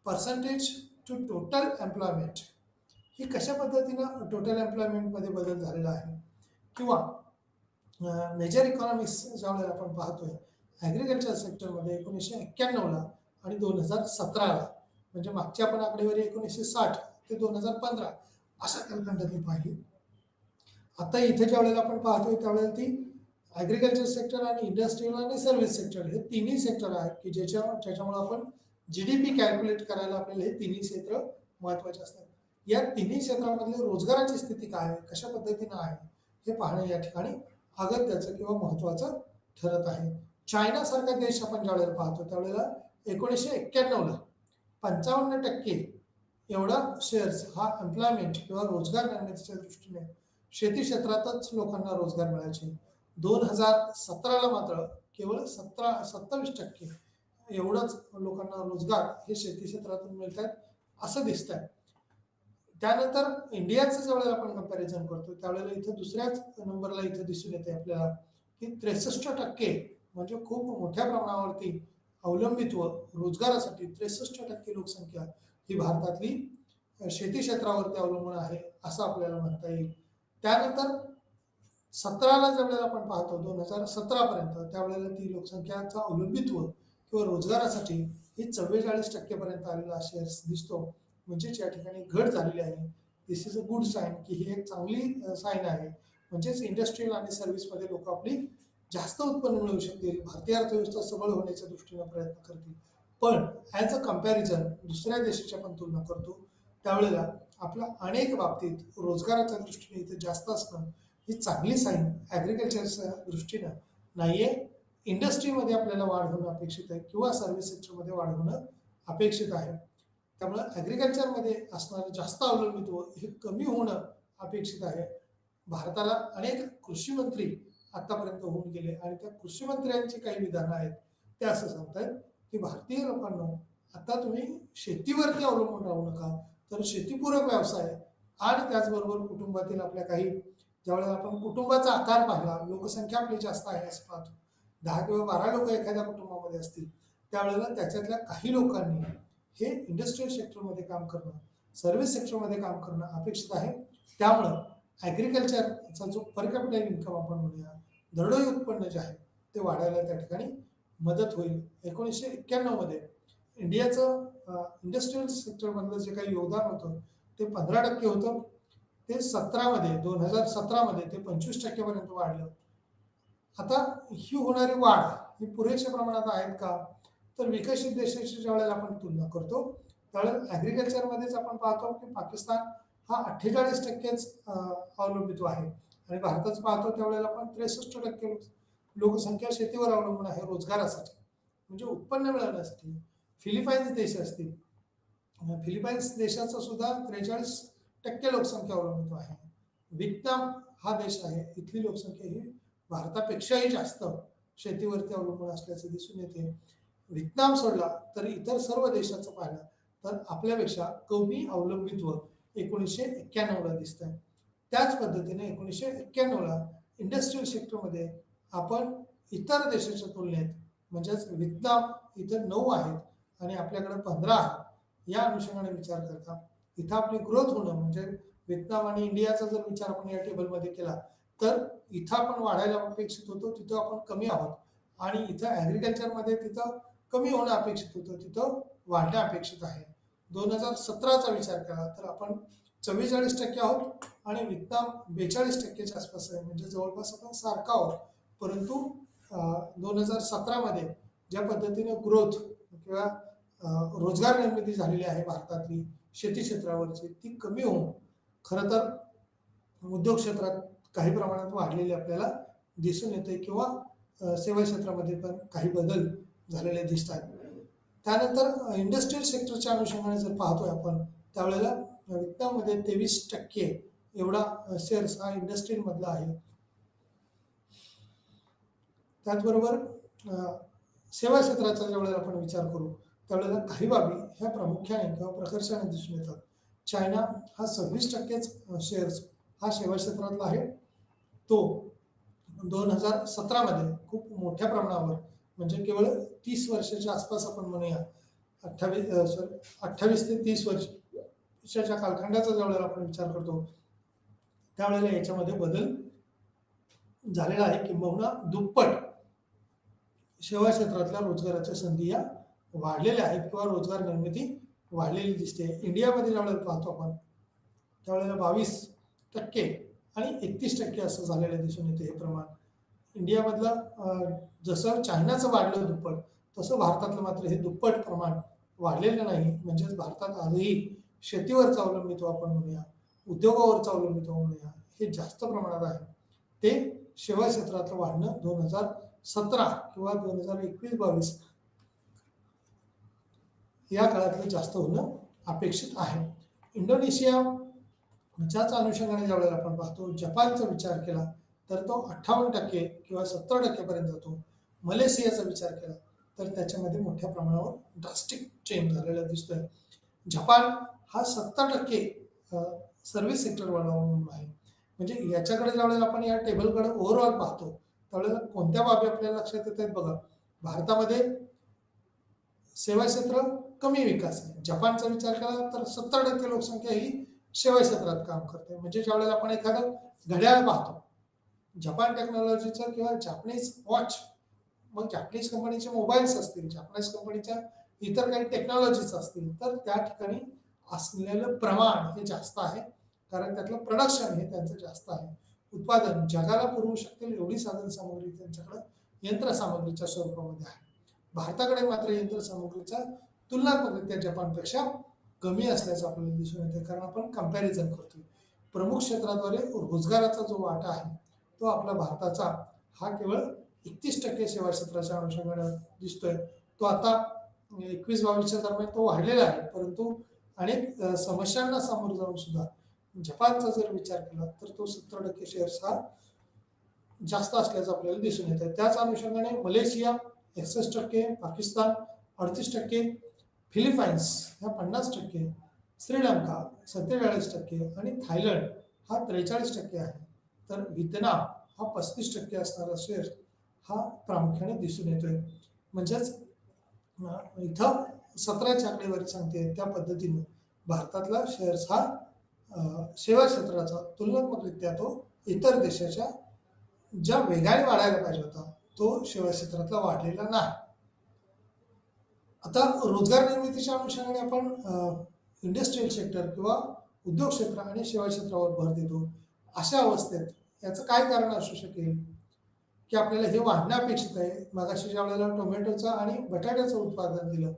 percentage to total employment ही कशा पद्धतीनं टोटल एम्प्लॉयमेंटमध्ये बदल झालेला आहे किंवा मेजर इकॉनॉमिक्स ज्यावेळेला आपण पाहतोय ॲग्रिकल्चर सेक्टरमध्ये 1991ला आणि 2017ला म्हणजे मागची आपण आकडेवारी 1960 ते 2015 अशा कालखंडातली पाहिली. आता इथे ज्या वेळेला आपण पाहतोय त्यावेळेला ती ॲग्रिकल्चर सेक्टर आणि इंडस्ट्रियल आणि सर्व्हिस सेक्टर हे तिन्ही सेक्टर आहेत की ज्याच्यामुळे आपण जीडीपी कॅल्क्युलेट करायला आपल्याला हे तिन्ही क्षेत्र महत्वाचे असतात. या तिन्ही क्षेत्रामधली रोजगाराची स्थिती काय आहे, कशा पद्धतीनं आहे हे पाहणं या ठिकाणी अगत्याचं किंवा महत्वाचं ठरत आहे. चायना सारखा देश आपण ज्यावेळेला पाहतो त्यावेळेला 1991ला 55% एवढा शेअर्स हा एम्प्लॉयमेंट किंवा रोजगार निर्मितीच्या दृष्टीने शेती क्षेत्रातच लोकांना रोजगार मिळायचे. 2017ला मात्र केवळ 27% एवढंच लोकांना रोजगार हे शेती क्षेत्रातून मिळत आहेत असं दिसत आहे. त्यानंतर इंडियाचं ज्यावेळेला आपण कंपॅरिझन करतो त्यावेळेला इथं दुसऱ्याच नंबरला इथं दिसून येते आपल्याला की 63% म्हणजे खूप मोठ्या प्रमाणावरती अवलंबित्व रोजगारासाठी 63% लोकसंख्या ही भारतातली शेती क्षेत्रावरती अवलंबून आहे असं आपल्याला म्हणता येईल. त्यानंतर 17ला ज्यावेळेला आपण पाहतो 2017 पर्यंत त्यावेळेला ती लोकसंख्याचा अवलंबित्व किंवा रोजगारासाठी ही 44% पर्यंत आलेला शेअर्स दिसतो. म्हणजेच या ठिकाणी घट झालेली आहे. दिस इज अ गुड साईन की ही एक चांगली साईन आहे. म्हणजेच इंडस्ट्रियल आणि सर्व्हिसमध्ये लोक आपली जास्त उत्पन्न मिळवू शकतील, भारतीय अर्थव्यवस्था सबळ होण्याच्या दृष्टीने प्रयत्न करतील. पण ॲज अ कंपॅरिझन दुसऱ्या देशाची आपण तुलना करतो त्यावेळेला आपल्या अनेक बाबतीत रोजगाराच्या दृष्टीने इथे जास्त असणं ही चांगली साईन ॲग्रिकल्चरच्या दृष्टीनं नाहीये. इंडस्ट्रीमध्ये आपल्याला वाढ होणं अपेक्षित आहे किंवा सर्व्हिस सेक्टरमध्ये वाढ होणं अपेक्षित आहे. त्यामुळे ॲग्रिकल्चरमध्ये असणारं जास्त अवलंबित्व हे कमी होणं अपेक्षित आहे. भारताला अनेक कृषी मंत्री आतापर्यंत होऊन गेले आणि त्या कृषी मंत्र्यांची काही विधानं आहेत ते असं सांगतात की भारतीय लोकांना आता तुम्ही शेतीवरती अवलंबून राहू नका, तर शेतीपूरक व्यवसाय आणि त्याचबरोबर कुटुंबातील आपल्या काही ज्यावेळेला आपण कुटुंबाचा आकार पाहिला, लोकसंख्या आपली जास्त आहे असं पाहतो, 10 किंवा 12 लोक एखाद्या कुटुंबामध्ये असतील त्यावेळेला त्याच्यातल्या काही लोकांनी हे इंडस्ट्रियल सेक्टरमध्ये काम करणं, सर्व्हिस सेक्टरमध्ये काम करणं अपेक्षित आहे. त्यामुळं ॲग्रिकल्चरचा जो पर कॅपिटल इन्कम आपण म्हणूया, दरडोई उत्पन्न जे आहे ते वाढायला त्या ठिकाणी मदत होईल. 1991 मध्ये इंडियाचं इंडस्ट्रियल सेक्टरमधलं जे काही योगदान होतं ते 15% होतं. ते 2017 मध्ये ते 25% पर्यंत वाढलं. आता ही होणारी वाढ ही पुरेशा प्रमाणात आहेत का, तर विकसित देशाची ज्या वेळेला आपण तुलना करतो त्यावेळेला ॲग्रिकल्चरमध्येच आपण पाहतो की पाकिस्तान हा 48%च अवलंबित्व आहे आणि भारताचं पाहतो त्यावेळेला आपण 63% लोकसंख्या शेतीवर अवलंबून आहे रोजगारासाठी म्हणजे उत्पन्न मिळवण्यासाठी. फिलिपाईन्स देश असतील, फिलिपाईन्स देशाचं सुद्धा 43% लोकसंख्या अवलंबित्व आहे. व्हिएतनाम हा देश आहे, इथली लोकसंख्या ही भारतापेक्षाही जास्त शेतीवरती अवलंबून असल्याचं दिसून येते. व्हिएतनाम सोडला तर इतर सर्व देशाचं पाहिलं तर आपल्यापेक्षा कमी अवलंबित्व 1991ला दिसतंय. त्याच पद्धतीने 1991ला इंडस्ट्रियल सेक्टरमध्ये आपण इतर देशाच्या तुलनेत म्हणजेच व्हिएतनाम इथं 9 आहेत आणि आपल्याकडे 15 आहेत. या अनुषंगाने विचार करता इथं आपली ग्रोथ होणं म्हणजे व्हिएतनाम आणि इंडियाचा जर विचार आपण या टेबलमध्ये केला तर इथं आपण वाढायला अपेक्षित होतो, तिथं आपण कमी आहोत. आणि इथं ॲग्रिकल्चरमध्ये तिथं कमी होणं अपेक्षित होतं, तिथं वाढणं अपेक्षित आहे. 2017चा विचार केला तर आपण 44% आहोत आणि व्हिएतनाम 42%च्या आसपास आहे. म्हणजे जवळपास आपण सारखा आहोत. परंतु 2017मध्ये ज्या पद्धतीने ग्रोथ किंवा रोजगार निर्मिती झालेली आहे भारतातली शेती क्षेत्रावरची ती कमी होऊन खरं तर उद्योग क्षेत्रात काही प्रमाणात वाढलेले आपल्याला दिसून येते किंवा सेवा क्षेत्रामध्ये पण काही बदल झालेले दिसतात. त्यानंतर इंडस्ट्रियल सेक्टरच्या अनुषंगाने जर पाहतोय आपण त्यावेळेला व्हिएतनाममध्ये 23% एवढा शेअर्स हा इंडस्ट्रीमधला आहे. त्याचबरोबर सेवा क्षेत्राचा ज्यावेळेला आपण विचार करू त्यावेळेला काही बाबी ह्या प्रामुख्याने किंवा प्रकर्षाने दिसून येतात. चायना हा 26%च शेअर्स हा सेवा क्षेत्रातला आहे. तो 2017मध्ये खूप मोठ्या प्रमाणावर म्हणजे केवळ 30 वर्षाच्या आसपास आपण म्हणूया 28 ते 30 वर्षाच्या कालखंडाचा ज्यावेळेला आपण विचार करतो त्यावेळेला याच्यामध्ये बदल झालेला आहे. किंबहुना दुप्पट सेवा क्षेत्रातल्या रोजगाराच्या संधी या वाढलेल्या आहेत किंवा रोजगार निर्मिती वाढलेली दिसते. इंडियामध्ये ज्यावेळेला पाहतो आपण त्यावेळेला 22% आणि 31% असं झालेलं दिसून येते हे प्रमाण. इंडियामधलं जसं चायनाचं वाढलं दुप्पट तसं भारतातलं मात्र हे दुप्पट प्रमाण वाढलेलं नाही. म्हणजेच भारतात आजही शेतीवरचं अवलंबित्व आपण म्हणूया, उद्योगावरचं अवलंबित्व म्हणूया हे जास्त प्रमाणात आहे. ते सेवा क्षेत्रातलं वाढणं 2017 किंवा 2021-22 या काळातलं जास्त होणं अपेक्षित आहे. इंडोनेशियाच्याच अनुषंगाने ज्यावेळेला आपण पाहतो जपानचा विचार केला तर तो 58% किंवा 70% पर्यंत जातो. मलेशियाचा विचार केला तर त्याच्यामध्ये मोठ्या प्रमाणावर ड्रास्टिक चेंज झालेला दिसतोय. जपान हा 70% सर्व्हिस सेक्टरवर अवलंबून आहे. म्हणजे याच्याकडे ज्यावेळेला आपण या टेबलकडे ओव्हरऑल पाहतो त्यावेळेला कोणत्या बाबी आपल्याला लक्षात येत आहेत बघा. भारतामध्ये सेवा क्षेत्र कमी विकास आहे. जपानचा विचार केला तर 70% लोकसंख्या ही सेवा क्षेत्रात काम करते. म्हणजे ज्यावेळेला आपण एखादं घड्याळ पाहतो जपान टेक्नॉलॉजीचं किंवा जापनीज वॉच मग जापनीज कंपनीचे मोबाईल्स असतील जापनीज कंपनीच्या इतर काही टेक्नॉलॉजीज असतील तर त्या ठिकाणी असलेलं प्रमाण हे जास्त आहे. कारण त्यातलं प्रोडक्शन हे त्यांचं जास्त आहे. उत्पादन जगाला पुरवू शकतील एवढी साधन सामग्री त्यांच्याकडे यंत्रसामग्रीच्या स्वरूपामध्ये आहे. भारताकडे मात्र यंत्रसामग्रीचा तुलनात्मकरित्या जपानपेक्षा कमी असल्याचं आपल्याला दिसून येते. कारण आपण कंपॅरिझन करतोय. प्रमुख क्षेत्राद्वारे रोजगाराचा जो वाटा आहे तो आपला भारताचा हा केवळ 31% सेवा क्षेत्राच्या अनुषंगाने दिसतोय. तो आता 21-22च्या दरम्यान तो वाढलेला आहे. परंतु अनेक समस्यांना सामोरं जाऊन सुद्धा जपानचा जर विचार केला तर तो 70% शेअर्स हा जास्त असल्याचं आपल्याला दिसून येत आहे. त्याच अनुषंगाने मलेशिया 61%, पाकिस्तान 38%, फिलिपाईन्स ह्या 50%, श्रीलंका 47% आणि थायलंड हा 43% आहे. तर व्हिएतनाम हा 35% असणारा शेअर हा प्रामुख्याने दिसून येतोय. म्हणजेच इथं 17च्या आकडेवारी सांगते त्या पद्धतीने भारतातला शेअर्स हा सेवा क्षेत्राचा तुलनात्मकरित्या तो इतर देशाच्या ज्या वेगाने वाढायला पाहिजे होता तो सेवा क्षेत्रातला वाढलेला नाही. आता रोजगार निर्मितीच्या अनुषंगाने आपण इंडस्ट्रियल सेक्टर किंवा उद्योग क्षेत्र आणि सेवा क्षेत्रावर भर देतो. अशा अवस्थेत याचं काय कारण असू शकेल की आपल्याला हे वाढणं अपेक्षित आहे. मगाशी ज्या वेळेला टोमॅटोचा आणि बटाट्याचं उत्पादन दिलं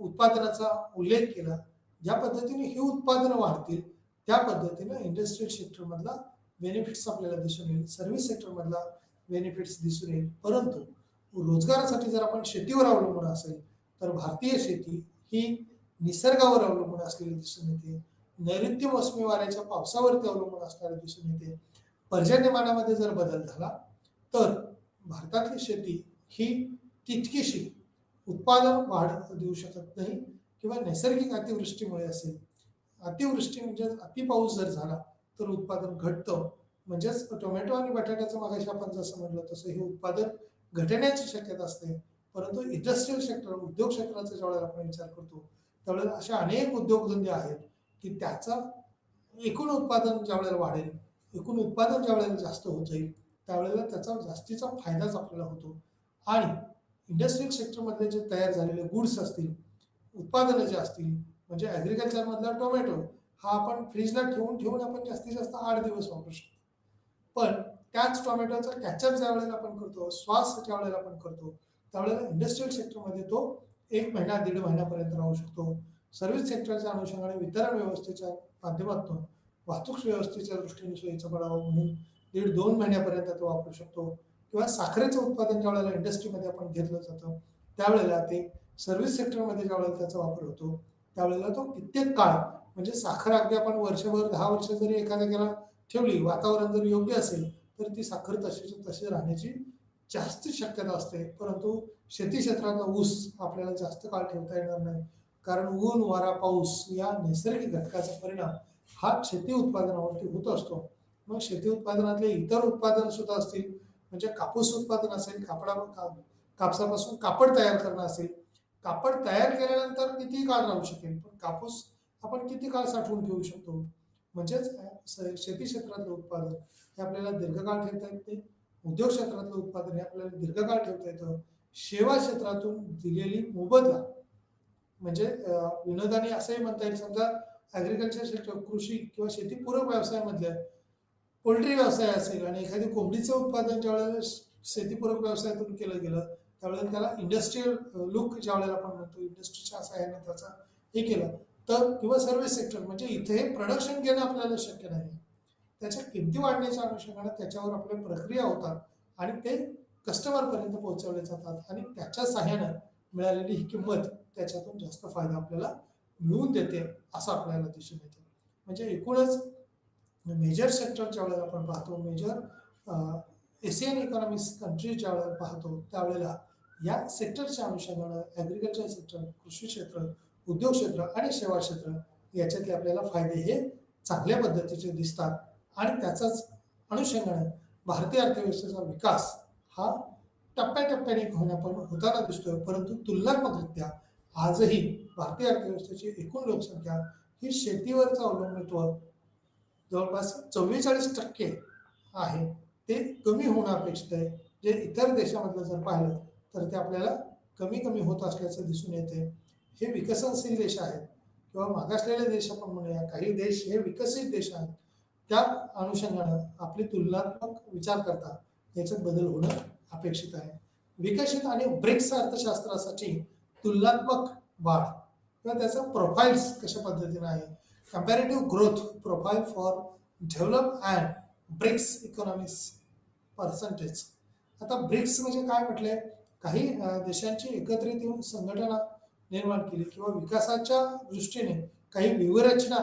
उत्पादनाचा उल्लेख केला ज्या पद्धतीने ही उत्पादनं वाढतील त्या पद्धतीनं इंडस्ट्रियल सेक्टरमधला बेनिफिट्स आपल्याला दिसून येईल. सर्व्हिस सेक्टरमधला बेनिफिट्स दिसून येईल. परंतु रोजगारासाठी जर आपण शेतीवर अवलंबून असेल तर भारतीय शेती ही निसर्गावर अवलंबून असलेली दिसून येते. नैऋत्य मोसमी वाऱ्याच्या पावसावरती अवलंबून असणारी दिसून येते. पर्जन्यमानामध्ये जर बदल झाला तर भारतातली शेती ही तितकीशी उत्पादन वाढ देऊ शकत नाही किंवा नैसर्गिक अतिवृष्टीमुळे असेल. अतिवृष्टी म्हणजे अति पाऊस जर झाला तर उत्पादन घटतं. म्हणजेच टोमॅटो आणि बटाट्याचं मगाशी आपण जसं म्हणलं तसं हे उत्पादन घटण्याची शक्यता असते. परंतु इंडस्ट्रियल सेक्टर, उद्योग क्षेत्राचा ज्यावेळेला आपण विचार करतो त्यावेळेला अशा अनेक उद्योगधंदे आहेत की त्याचा एकूण उत्पादन ज्यावेळेला वाढेल, एकूण उत्पादन ज्यावेळेला जास्त होत जाईल त्यावेळेला त्याचा जास्तीचा फायदाच आपल्याला होतो. आणि इंडस्ट्रियल सेक्टरमधले जे तयार झालेले गुड्स असतील, उत्पादनं जे असतील, म्हणजे ॲग्रिकल्चरमधला टोमॅटो हा आपण फ्रीजला ठेवून ठेवून आपण जास्तीत जास्त 8 दिवस वापरू शकतो. पण त्याच टोमॅटोचा कॅचअप ज्या वेळेला आपण करतो, श्वास ज्या वेळेला आपण करतो त्यावेळेला इंडस्ट्रियल सेक्टरमध्ये तो 1 महिना 1.5 महिन्यापर्यंत राहू शकतो. सर्व्हिस सेक्टरच्या अनुषंगाने वितरण व्यवस्थेच्या माध्यमातून वाहतूक व्यवस्थेच्या दृष्टीने सोयीचं पडावं म्हणून 1.5-2 महिन्यापर्यंत तो वापरू शकतो. किंवा साखरेचं उत्पादन ज्या वेळेला इंडस्ट्रीमध्ये आपण घेतलं जातं त्यावेळेला ते सर्व्हिस सेक्टरमध्ये ज्या वेळेला त्याचा वापर होतो त्यावेळेला तो कित्येक काळ, म्हणजे साखर अगदी आपण वर्षभर 10 वर्ष जरी एका जागेला ठेवली, वातावरण जर योग्य असेल तर ती साखर तशीच तशी राहण्याची जास्त शक्यता असते. परंतु शेती क्षेत्रातला ऊस आपल्याला जास्त काळ ठेवता येणार नाही, कारण ऊन, वारा, पाऊस या नैसर्गिक घटकाचा परिणाम हा शेती उत्पादनावरती होत असतो. मग शेती उत्पादनातले इतर उत्पादन सुद्धा असतील, म्हणजे कापूस उत्पादन असेल, कापसापासून कापड तयार करणं असेल. कापड तयार केल्यानंतर किती काळ राहू शकेल, पण कापूस आपण किती काळ साठवून ठेवू शकतो. म्हणजेच शेती क्षेत्रातलं उत्पादन हे आपल्याला दीर्घकाळ ठेवता येते. उद्योग क्षेत्रातलं उत्पादन हे आपल्याला दीर्घकाळ ठेवता येतं. सेवा क्षेत्रातून दिलेली मोबदला, म्हणजे विनोदाने असंही म्हणता येईल, समजा ॲग्रिकल्चर सेक्टर, कृषी किंवा शेतीपूरक व्यवसायामधल्या पोल्ट्री व्यवसाय असेल आणि एखादी कोंबडीचं उत्पादन ज्या वेळेला शेतीपूरक व्यवसायातून केलं गेलं त्यावेळेला त्याला इंडस्ट्रियल लुक ज्या वेळेला आपण म्हणतो, इंडस्ट्रीच्या सहाय्याने त्याचा हे केलं तर, किंवा सर्व्हिस सेक्टर, म्हणजे इथे प्रोडक्शन घेणं आपल्याला शक्य नाही, त्याच्या किमती वाढण्याच्या अनुषंगाने त्याच्यावर आपल्या प्रक्रिया होतात आणि ते कस्टमरपर्यंत पोहोचवले जातात आणि त्याच्या सहाय्यानं मिळालेली ही किंमत त्याच्यातून जास्त फायदा आपल्याला मिळवून देते असं आपल्याला दिसून येते. म्हणजे एकूणच मेजर सेक्टर ज्या वेळेला आपण पाहतो, मेजर एशियन इकॉनॉमिक्स कंट्रीज ज्या वेळेला पाहतो त्यावेळेला या सेक्टरच्या अनुषंगानं ॲग्रिकल्चर सेक्टर, कृषी क्षेत्र, उद्योग क्षेत्र आणि सेवा क्षेत्र याच्यातले आपल्याला फायदे हे चांगल्या पद्धतीचे दिसतात. आणि त्याचाच अनुषंगाने भारतीय अर्थव्यवस्थेचा विकास हा टप्प्याटप्प्याने होताना दिसतोय. परंतु तुलनात्मकरित्या आजही भारतीय अर्थव्यवस्थेची एकूण लोकसंख्या ही शेतीवरचं अवलंबित्व जवळपास 44% आहे, ते कमी होणं अपेक्षित आहे. जे इतर देशामधलं जर पाहिलं तर ते आपल्याला कमी कमी होत असल्याचं दिसून येते. हे विकसनशील देश आहेत किंवा मागासलेले देश आपण म्हणूया, काही देश हे विकसित देश आहेत, त्या अनुषंगानं आपली तुलनात्मक विचार करता याच्यात बदल होणं अपेक्षित आहे. विकसित आणि ब्रिक्स अर्थशास्त्रासाठी तुलनात्मक वाढ किंवा त्याचं प्रोफाईल्स कशा पद्धतीने आहे, comparative growth profile for develop and BRICS economics percentage. आता ब्रिक्स म्हणजे काय म्हटलंय, काही देशांची एकत्रित येऊन संघटना निर्माण केली किंवा विकासाच्या दृष्टीने काही व्यूहरचना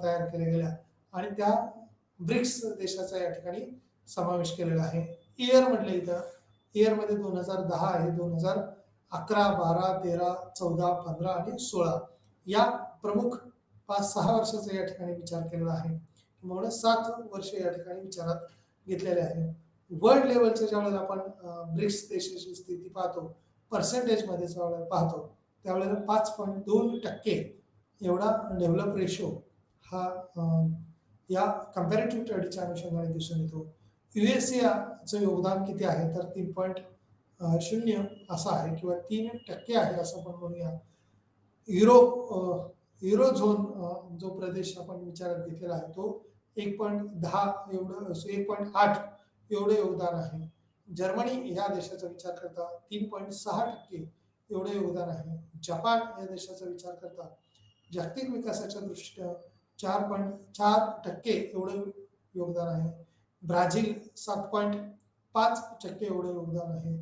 तयार केल्या गेल्या आणि त्या ब्रिक्स देशाचा या ठिकाणी समावेश केलेला आहे. इयर म्हटलं इथं, इयरमध्ये 2010 आहे, 2011, 12, 13, 14, 15 आणि 16 या प्रमुख 5-6 वर्षाचा या ठिकाणी विचार केलेला आहे. किंवा 7 वर्ष या ठिकाणी विचारात घेतलेले आहे. वर्ल्ड लेवलच्या ज्यावेळेला आपण ब्रिक्स देशाची स्थिती पाहतो, पर्सेंटेजमध्ये ज्यावेळेला पाहतो त्यावेळेला 5.2% एवढा डेव्हलप रेशो हा या कंपॅरेटिव्ह स्टडीच्या अनुषंगाने दिसून येतो. युएसएचं योगदान किती आहे तर 3.0 असं आहे किंवा 3% आहे असं आपण म्हणूया. युरोझोन जो प्रदेश आपण विचारात घेतलेला आहे तो 1.10 एवढं, 1.8 एवढं योगदान आहे. जर्मनी या देशाचा विचार करता 3.6% एवढं योगदान आहे. जपान या देशाचा विचार करता जागतिक विकासाच्या दृष्टीने 4.4% एवढं योगदान आहे. ब्राझील 7.5% एवढं योगदान आहे.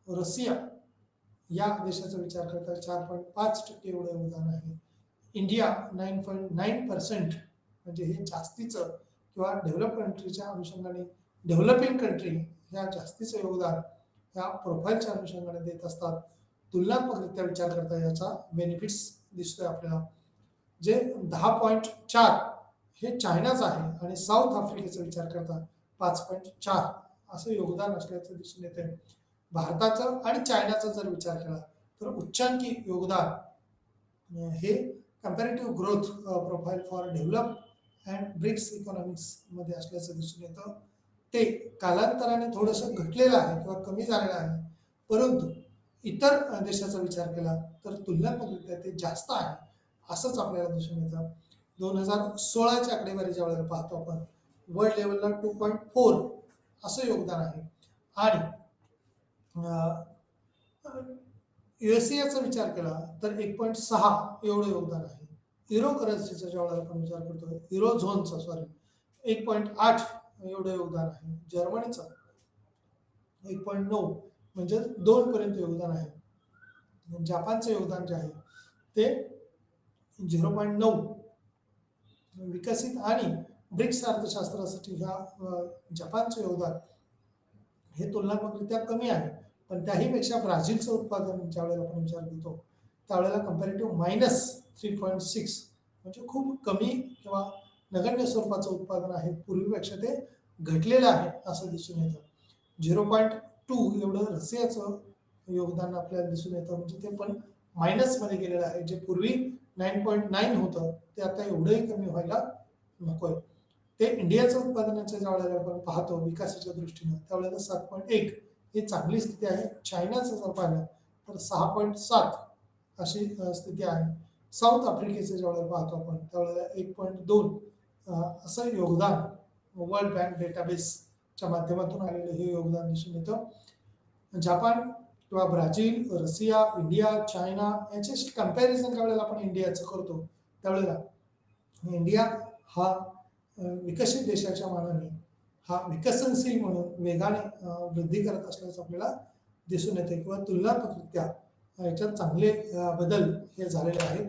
रशिया या देशाचा विचार करता 4.5% एवढं योगदान आहे. इंडिया 9.9%, म्हणजे हे जास्तीचं किंवा डेव्हलप कंट्रीच्या अनुषंगाने डेव्हलपिंग कंट्री ह्या जास्तीचं योगदान ह्या प्रोफाईलच्या अनुषंगाने देत असतात. तुलनात्मकरित्या विचार करता याचा बेनिफिट्स दिसतोय आपल्याला. जे 10.4 हे चायनाचं आहे आणि साऊथ आफ्रिकेचा विचार करता 5.4 असं योगदान असल्याचं दिसून येते. भारताचं आणि चायनाचा जर विचार केला तर उच्चांकी योगदान हे comparative growth profile for develop and BRICS economics मध्ये असल्याचं दिसून येतं. ते कालांतराने थोडंसं घटलेलं आहे किंवा कमी झालेलं आहे, परंतु इतर देशाचा विचार केला तर तुलनात्मकरित्या ते जास्त आहे असंच आपल्याला दिसून येतं. 2016ची आकडेवारी ज्या वेळेला पाहतो आपण वर्ल्ड लेवलला 2.4 असं योगदान आहे आणि युएसएचा विचार केला तर 1.6 एवढं योगदान आहे. युरो करन्सीचा ज्या वेळेला आपण विचार करतो, युरो झोनचा 1.8 एवढं योगदान आहे. जर्मनीचं 1.9 म्हणजे 2 पर्यंत योगदान आहे. जपानचं योगदान जे आहे ते 0.9. विकसित आणि ब्रिक्स अर्थशास्त्रासाठी ह्या जपानचं योगदान हे तुलनात्मकरित्या कमी आहे, पण त्याहीपेक्षा ब्राझीलचं उत्पादन ज्यावेळेला आपण विचार करतो त्यावेळेला कंपॅरेटिव्ह -3.6 म्हणजे खूप कमी किंवा नगण्य स्वरूपाचं उत्पादन आहे. पूर्वीपेक्षा ते घटलेलं आहे असं दिसून येतं. 0.2 एवढं रशियाचं योगदान आपल्याला दिसून येतं, म्हणजे ते पण मायनसमध्ये गेलेलं आहे. जे पूर्वी 9.9 होतं ते आता एवढंही कमी व्हायला नकोय. ते इंडियाचं उत्पादनाच्या ज्या वेळेला आपण पाहतो विकासाच्या दृष्टीनं त्यावेळेला 7.1 ही चांगली स्थिती आहे. चायनाचं जर पाहिलं तर 6.7 अशी स्थिती आहे. साऊथ आफ्रिकेचं ज्या वेळेला पाहतो आपण त्यावेळेला 1.2 असं योगदान वर्ल्ड बँक डेटाबेसच्या माध्यमातून आलेलं हे योगदान दिसून येतं. जपान किंवा ब्राझील, रशिया, इंडिया, चायना याच्याशी कंपॅरिझन ज्यावेळेला आपण इंडियाचं करतो त्यावेळेला इंडिया हा विकसित देशाच्या मानाने हा विकसनशील म्हणून वेगाने वृद्धी करत असल्याचं आपल्याला दिसून येते किंवा तुलनात्मकरित्या याच्यात चांगले बदल हे झालेले आहेत.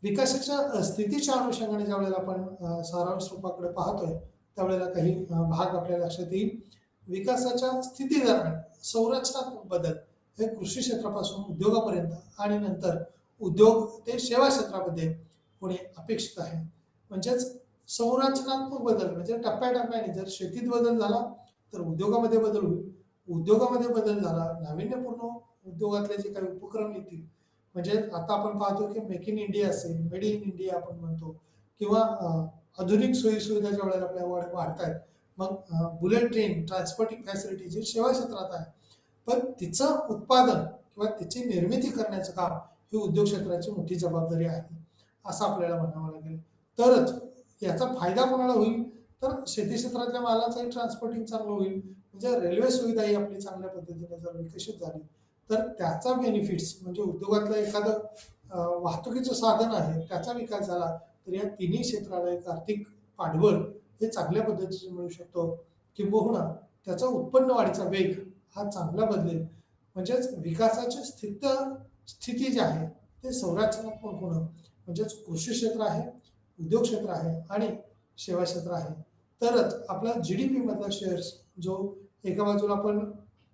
विकासाच्या स्थितीच्या अनुषंगाने ज्या वेळेला आपण सारांश रूपाकडे पाहतोय त्यावेळेला काही भाग आपल्या लक्षात येईल. विकासाच्या स्थिती दरम्यान संरचनात्मक बदल हे कृषी क्षेत्रापासून उद्योगापर्यंत आणि नंतर उद्योग ते सेवा क्षेत्रामध्ये होणे अपेक्षित आहे. म्हणजेच संरचनात्मक बदल म्हणजे टप्प्याटप्प्याने जर शेतीत बदल झाला तर उद्योगामध्ये बदल होईल. उद्योगामध्ये बदल झाला नाविन्यपूर्ण उद्योगातले जे काही उपक्रम येतील, म्हणजे आता आपण पाहतो की मेक इन इंडिया असेल, मेड इन इंडिया आपण म्हणतो, किंवा आधुनिक सोयी सुविधा ज्या वेळेला आपल्या वाढत आहेत, मग बुलेट ट्रेन ट्रान्सपोर्टिंग फॅसिलिटी जी सेवा क्षेत्रात आहे, पण तिचं उत्पादन किंवा तिची निर्मिती करण्याचं काम ही उद्योग क्षेत्राची मोठी जबाबदारी आहे असं आपल्याला म्हणावं लागेल. तरच याचा फायदा कोणाला होईल तर शेती क्षेत्रातल्या मालाचंही ट्रान्सपोर्टिंग चांगलं होईल. म्हणजे रेल्वे सुविधाही आपली चांगल्या पद्धतीने जर विकसित झाली तर त्याचा बेनिफिट्स म्हणजे उद्योगातलं एखादं वाहतुकीचं साधन आहे त्याचा विकास झाला तर या तिन्ही क्षेत्राला एक आर्थिक पाठबळ हे चांगल्या पद्धतीने मिळू शकतो. किंबहुना त्याचा उत्पन्न वाढीचा वेग हा चांगला बदलेल. म्हणजेच विकासाची स्थिती जी आहे ते संरचनात्मक होणं म्हणजेच कृषी क्षेत्र आहे, उद्योग क्षेत्र आहे आणि सेवा क्षेत्र आहे, तरच आपला GDP मधला शेअर्स जो एका बाजूला आपण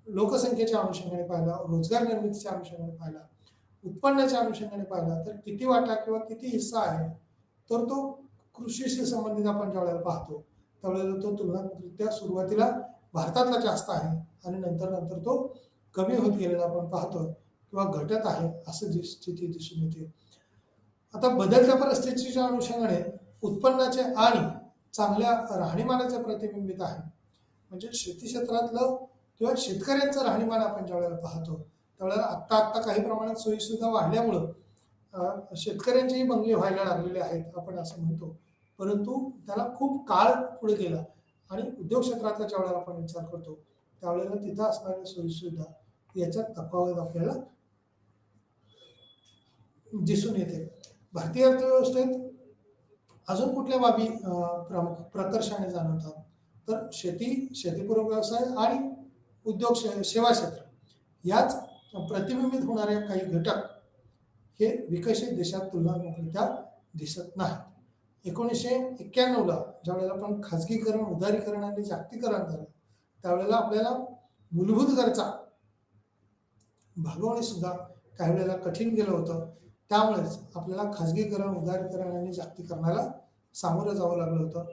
लोकसंख्येच्या अनुषंगाने पाहिला, रोजगार निर्मितीच्या अनुषंगाने पाहिला, उत्पन्नाच्या अनुषंगाने पाहिला तर किती वाटा किंवा किती हिस्सा आहे तर तो कृषीशी संबंधित आपण ज्यावेळेला पाहतो त्यावेळेला तो तुलनात्मकरित्या सुरुवातीला भारतातला जास्त आहे आणि नंतर तो कमी होत गेलेला आपण पाहतो किंवा घटत आहे असं स्थिती दिसून येते. आता बदलत्या परिस्थितीच्या अनुषंगाने उत्पन्नाचे आणि चांगल्या राहणीमानाचे प्रतिबिंबित आहे. म्हणजे शेती क्षेत्रातलं किंवा शेतकऱ्यांचं राहणीमान आपण ज्यावेळेला पाहतो त्यावेळेला आत्ता काही प्रमाणात सोयीसुविधा वाढल्यामुळं शेतकऱ्यांचेही बंगले व्हायला लागलेले आहेत आपण असं म्हणतो, परंतु त्याला खूप काळ पुढे गेला आणि उद्योग क्षेत्रातला ज्यावेळेला आपण विचार करतो त्यावेळेला तिथं असणाऱ्या सोयीसुविधा याच्यात तफावत आपल्याला दिसून येते. भारतीय अर्थव्यवस्थेत अजून कुठल्या बाबी प्रकर्षाने जाणवतात तर शेतीपूरक व्यवसाय आणि उद्योग सेवा क्षेत्र याच प्रतिबिंबित होणारे काही घटक हे विकसित देशात तुलनात्मकरित्या दिसत नाहीत. 1991ला ज्यावेळेला आपण खाजगीकरण, उदारीकरण आणि जागतिकीकरण झालं त्यावेळेला आपल्याला मूलभूत गरजा भागवणे सुद्धा काही वेळेला कठीण गेलं होतं. त्यामुळेच आपल्याला खाजगीकरण, उदारीकरण आणि जागतिकीकरणाला सामोरं जावं लागलं होतं.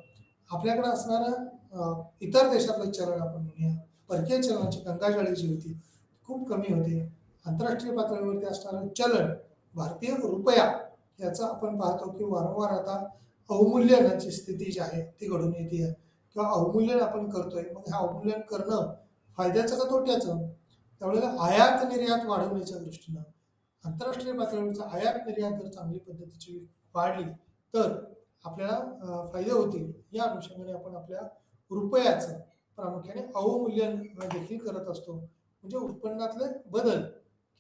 आपल्याकडे असणारं इतर देशातलं चलन आपण म्हणूया, परकीय चलनाची गंगाजळी जी होती खूप कमी होती. आंतरराष्ट्रीय पातळीवरती असणारं चलन भारतीय रुपया याचा आपण पाहतो की वारंवार आता अवमूल्यनाची स्थिती जी आहे ती घडून येते किंवा अवमूल्यन आपण करतोय. मग हे अवमूल्यन करणं फायद्याचं का तोट्याचं? त्यावेळेला आयात निर्यात वाढवण्याच्या दृष्टीनं आंतरराष्ट्रीय पातळीवरचा आयात निर्यात जर चांगली पद्धतीची वाढली तर आपल्याला फायदे होतील. या अनुषंगाने आपण आपल्या रुपयाचं प्रामुख्याने अवमूल्यन देखील करत असतो. म्हणजे उत्पन्नातले बदल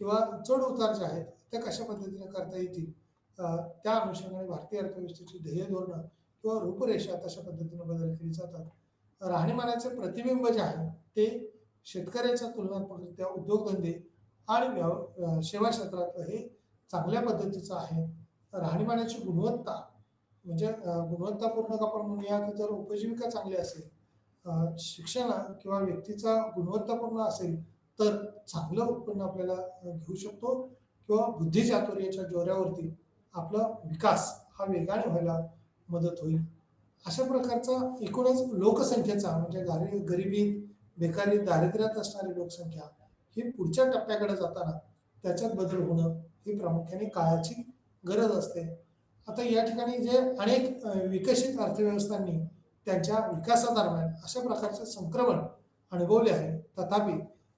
किंवा चढ उतार जे आहेत ते कशा पद्धतीने करता येतील त्या अनुषंगाने भारतीय अर्थव्यवस्थेची ध्येय धोरणं किंवा रूपरेषा तशा पद्धतीने बदल केली जातात. राहणीमानाचे प्रतिबिंब जे आहे ते शेतकऱ्याच्या तुलनात्मकरित्या उद्योगधंदे आणि सेवा क्षेत्रातलं हे चांगल्या पद्धतीचं आहे. राहणीमानाची गुणवत्ता म्हणजे गुणवत्तापूर्ण आपण म्हणूया की जर उपजीविका चांगली असेल, शिक्षण किंवा व्यक्तीचा गुणवत्तापूर्ण असेल तर चांगलं उत्पन्न आपल्याला घेऊ शकतो किंवा बुद्धिचातुर्याच्या जोऱ्यावरती आपला विकास हा वेगाने व्हायला मदत होईल. अशा प्रकारचा एकूणच लोकसंख्येचा म्हणजे गरिबीत, बेकारी, दारिद्र्यात असणारी लोकसंख्या ही पुढच्या टप्प्याकडे जाताना त्याच्यात बदल होणं ही प्रामुख्याने काळाची गरज असते. आता या ठिकाणी जे अनेक विकसित अर्थव्यवस्थांनी त्यांच्या विकासादरम्यान अशा प्रकारचे संक्रमण अनुभवले आहे. तथापि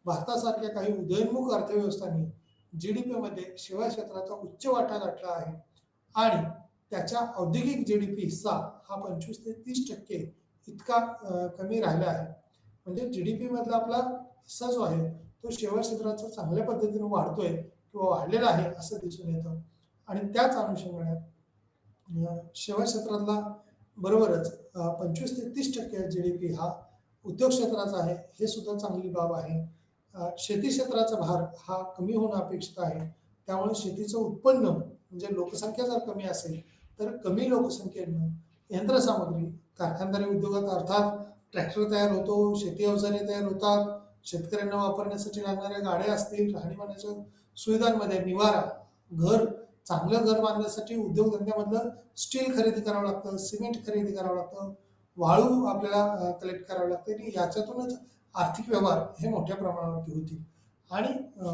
भारतासारख्या काही उदयोन्मुख अर्थव्यवस्थांनी GDP मध्ये सेवा क्षेत्राचा उच्च वाटा गाठला आहे आणि त्याच्या औद्योगिक GDP हिस्सा हा 25 ते 30% इतका कमी राहिला आहे. म्हणजे GDP मधला आपला हिस्सा जो आहे तो सेवा क्षेत्राचा चांगल्या पद्धतीने वाढतोय किंवा वाढलेला आहे असं दिसून येतं. आणि त्याच अनुषंगाने सेवा क्षेत्रातला बरोबरच 25 ते 30% GDP हा उद्योग क्षेत्राचा आहे, हे सुद्धा चांगली बाब आहे. शेती क्षेत्राचा भार हा कमी होणं अपेक्षित आहे. त्यामुळे शेतीचं उत्पन्न म्हणजे लोकसंख्या जर कमी असेल तर कमी लोकसंख्येनं यंत्रसामग्री कारखानदारी उद्योगात अर्थात ट्रॅक्टर तयार होतो, शेती अवजारे तयार होतात, शेतकऱ्यांना वापरण्यासाठी लागणाऱ्या गाड्या असतील, राहणीमानाच्या सुविधांमध्ये निवारा, घर, चांगलं घर बांधण्यासाठी उद्योगधंद्यामधलं स्टील खरेदी करावं लागतं, सिमेंट खरेदी करावं लागतं, वाळू आपल्याला कलेक्ट करावी लागते आणि याच्यातूनच आर्थिक व्यवहार हे मोठ्या प्रमाणावरती होतील आणि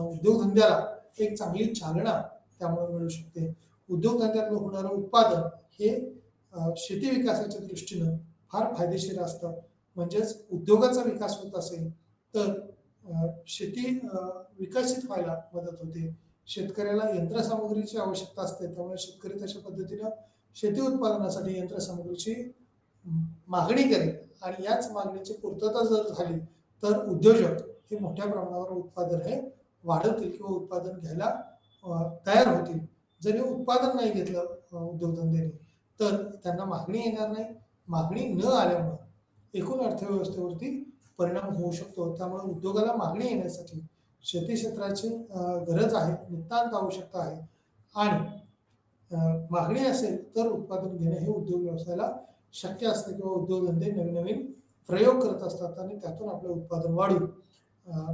उद्योगधंद्याला एक चांगली चालना त्यामुळे मिळू शकते. उद्योगधंद्यातलं होणारं उत्पादन हे शेती विकासाच्या दृष्टीनं फार फायदेशीर असतं. म्हणजेच उद्योगाचा विकास होत असेल तर शेती विकसित व्हायला मदत होते. शेतकऱ्याला यंत्रसामुग्रीची आवश्यकता असते, त्यामुळे शेतकरी तशा पद्धतीनं शेती उत्पादनासाठी यंत्रसामुग्रीची मागणी करेल आणि याच मागणीची पूर्तता जर झाली तर उद्योजक हे मोठ्या प्रमाणावर उत्पादन हे वाढवतील किंवा उत्पादन घ्यायला तयार होतील. जर हे उत्पादन नाही घेतलं उद्योगधंद्याने तर त्यांना मागणी येणार नाही. मागणी न आल्यामुळं एकूण अर्थव्यवस्थेवरती परिणाम होऊ शकतो. त्यामुळे उद्योगाला मागणी येण्यासाठी शेती क्षेत्राची गरज आहे, नितांत आवश्यकता आहे आणि मागणी असेल तर उत्पादन घेणे हे उद्योग व्यवसायाला शक्य असतं किंवा उद्योगधंदे नवीन नवीन प्रयोग करत असतात आणि त्यातून आपलं उत्पादन वाढून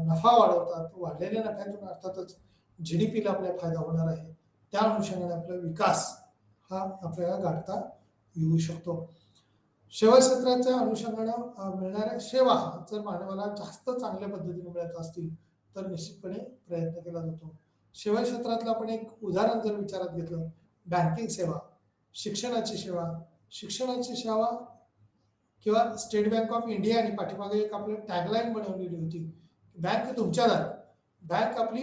नफा वाढवतात. वाढलेल्या नफ्यातून अर्थातच GDP ला आपल्याला फायदा होणार आहे. त्या अनुषंगाने आपला विकास हा आपल्याला गाठता येऊ शकतो. सेवा क्षेत्राच्या अनुषंगाने मिळणाऱ्या सेवा जर मानवाला जास्त चांगल्या पद्धतीने मिळत असतील तर निश्चितपणे प्रयत्न केला जातो. सेवा क्षेत्रातलं आपण एक उदाहरण जर विचारात घेतलं, बँकिंग सेवा, शिक्षणाची सेवा किंवा स्टेट बँक ऑफ इंडिया आणि पाठीमागे एक आपली टॅगलाईन बनवलेली होती, बँक तुमच्या दारी. बँक आपली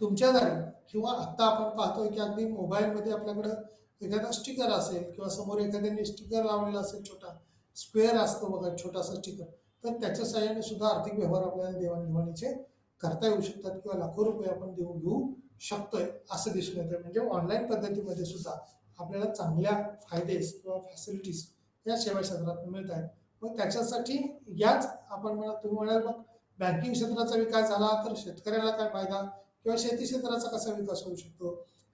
तुमच्या दारी किंवा आत्ता आपण पाहतोय की अगदी मोबाईलमध्ये आपल्याकडं एखादा स्टिकर असेल किंवा समोर एखाद्याने स्टिकर लावलेला असेल, छोटा स्क्वेअर असतो बघा छोटासा स्टिकर, तर त्याच्या सहाय्याने सुद्धा आर्थिक व्यवहार आपल्याला देवाणघेवाणीचे करता येऊ शकतात किंवा लाखो रुपये आपण घेऊ शकतोय असं दिसून येतं. म्हणजे ऑनलाईन पद्धतीमध्ये सुद्धा आपल्याला चांगल्या फायदे किंवा फॅसिलिटीज या सेवा क्षेत्रात मिळत आहेत. मग त्याच्यासाठी याच आपण तुम्ही म्हणाल मग बँकिंग क्षेत्राचा विकास झाला तर शेतकऱ्याला काय फायदा किंवा शेती क्षेत्राचा कसा विकास होऊ शकतो?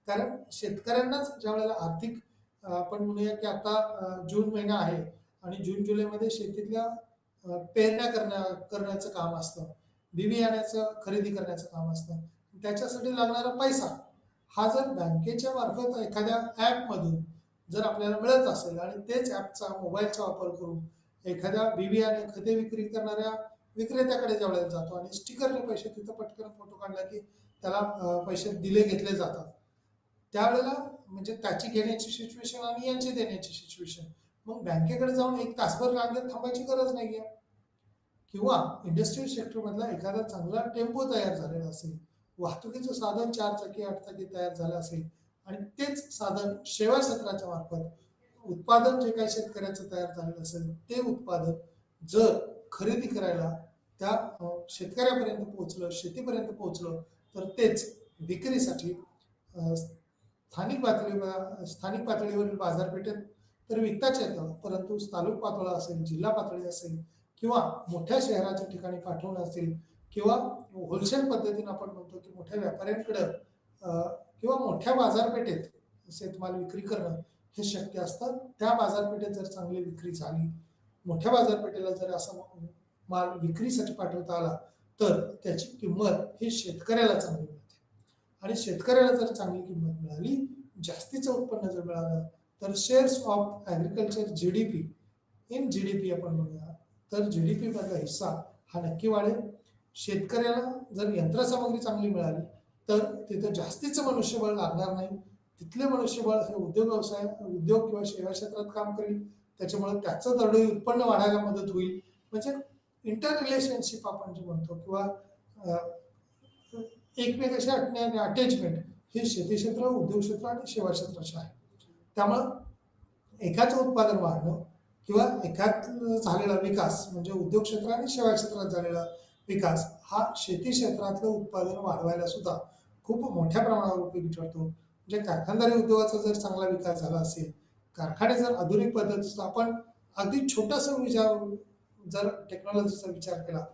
कारण शेतकऱ्यांनाच ज्या वेळेला आर्थिक आपण म्हणूया की आता जून महिना आहे आणि जून जुलैमध्ये शेतीतल्या पेरण्या करण्याचं काम असतं, बी बियाण्याचं खरेदी करण्याचं काम असतं. त्याच्यासाठी लागणारा पैसा हा जर बँकेच्या मार्फत एखाद्या ॲपमधून जर आपल्याला मिळत असेल आणि तेच ॲपचा मोबाईलचा वापर करून एखाद्या बी बियाणे खते विक्री करणाऱ्या विक्रेत्याकडे ज्यावेळेला जातो आणि स्टिकरने पैसे तिथं पटकन फोटो काढला की त्याला पैसे दिले घेतले जातात, त्यावेळेला म्हणजे त्याची घेण्याची सिच्युएशन आणि यांची देण्याची सिच्युएशन, मग बँकेकडे जाऊन एक तासभर रांगेत थांबायची गरज नाहीये. किंवा इंडस्ट्रियल सेक्टरमधला एखादा चांगला टेम्पो तयार झालेला असेल, वाहतुकीचं साधन 4 चाकी 8 चाकी तयार झालं असेल आणि तेच साधन सेवा क्षेत्राच्या मार्फत उत्पादन जे काही शेतकऱ्याचं तयार झालेलं असेल ते उत्पादन जर खरेदी करायला त्या शेतकऱ्यापर्यंत पोहोचलं, शेतीपर्यंत पोहोचलं, तर तेच विक्रीसाठी स्थानिक पातळीवरील बाजारपेठेत तर विकताच येतं, परंतु तालुका पातळी असेल, जिल्हा पातळी असेल किंवा मोठ्या शहराच्या ठिकाणी पाठवणं असेल किंवा होलसेल पद्धतीने आपण म्हणतो की मोठ्या व्यापाऱ्यांकडं किंवा मोठ्या बाजारपेठेत शेतमाल विक्री करणं हे शक्य असतं. त्या बाजारपेठेत जर चांगली विक्री झाली, मोठ्या बाजारपेठेला जर असा माल विक्रीसाठी पाठवता आला तर त्याची किंमत ही शेतकऱ्याला चांगली मिळते आणि शेतकऱ्याला जर चांगली किंमत मिळाली, जास्तीचं उत्पन्न जर मिळालं, तर shares of agriculture GDP in GDP आपण म्हणूया, तर जीडीपी मधला हिस्सा हा नक्की वाढेल. शेतकऱ्याला जर यंत्रसामग्री चांगली मिळाली तर तिथं जास्तीचं मनुष्यबळ लागणार नाही. तिथले मनुष्यबळ हे उद्योग किंवा सेवा क्षेत्रात काम करेल, त्याच्यामुळे त्याचं दरडोई उत्पन्न वाढायला मदत होईल. म्हणजे इंटर रिलेशनशिप आपण जे म्हणतो किंवा एकमेकाशी अटॅचमेंट हे शेती क्षेत्र, उद्योग क्षेत्र आणि सेवा क्षेत्राचे आहे. त्यामुळं एकाच उत्पादन वाढणं किंवा एकाच झालेला विकास म्हणजे उद्योग क्षेत्र आणि सेवा क्षेत्रात झालेला विकास हा शेती क्षेत्रातलं उत्पादन वाढवायला सुद्धा खूप मोठ्या प्रमाणावर उपयोगी ठरतो. म्हणजे कारखानदारी उद्योगाचा जर चांगला विकास झाला असेल, कारखाने जर आधुनिक पद्धतीचा आपण अगदी छोटासा विचार जर टेक्नॉलॉजीचा विचार केला,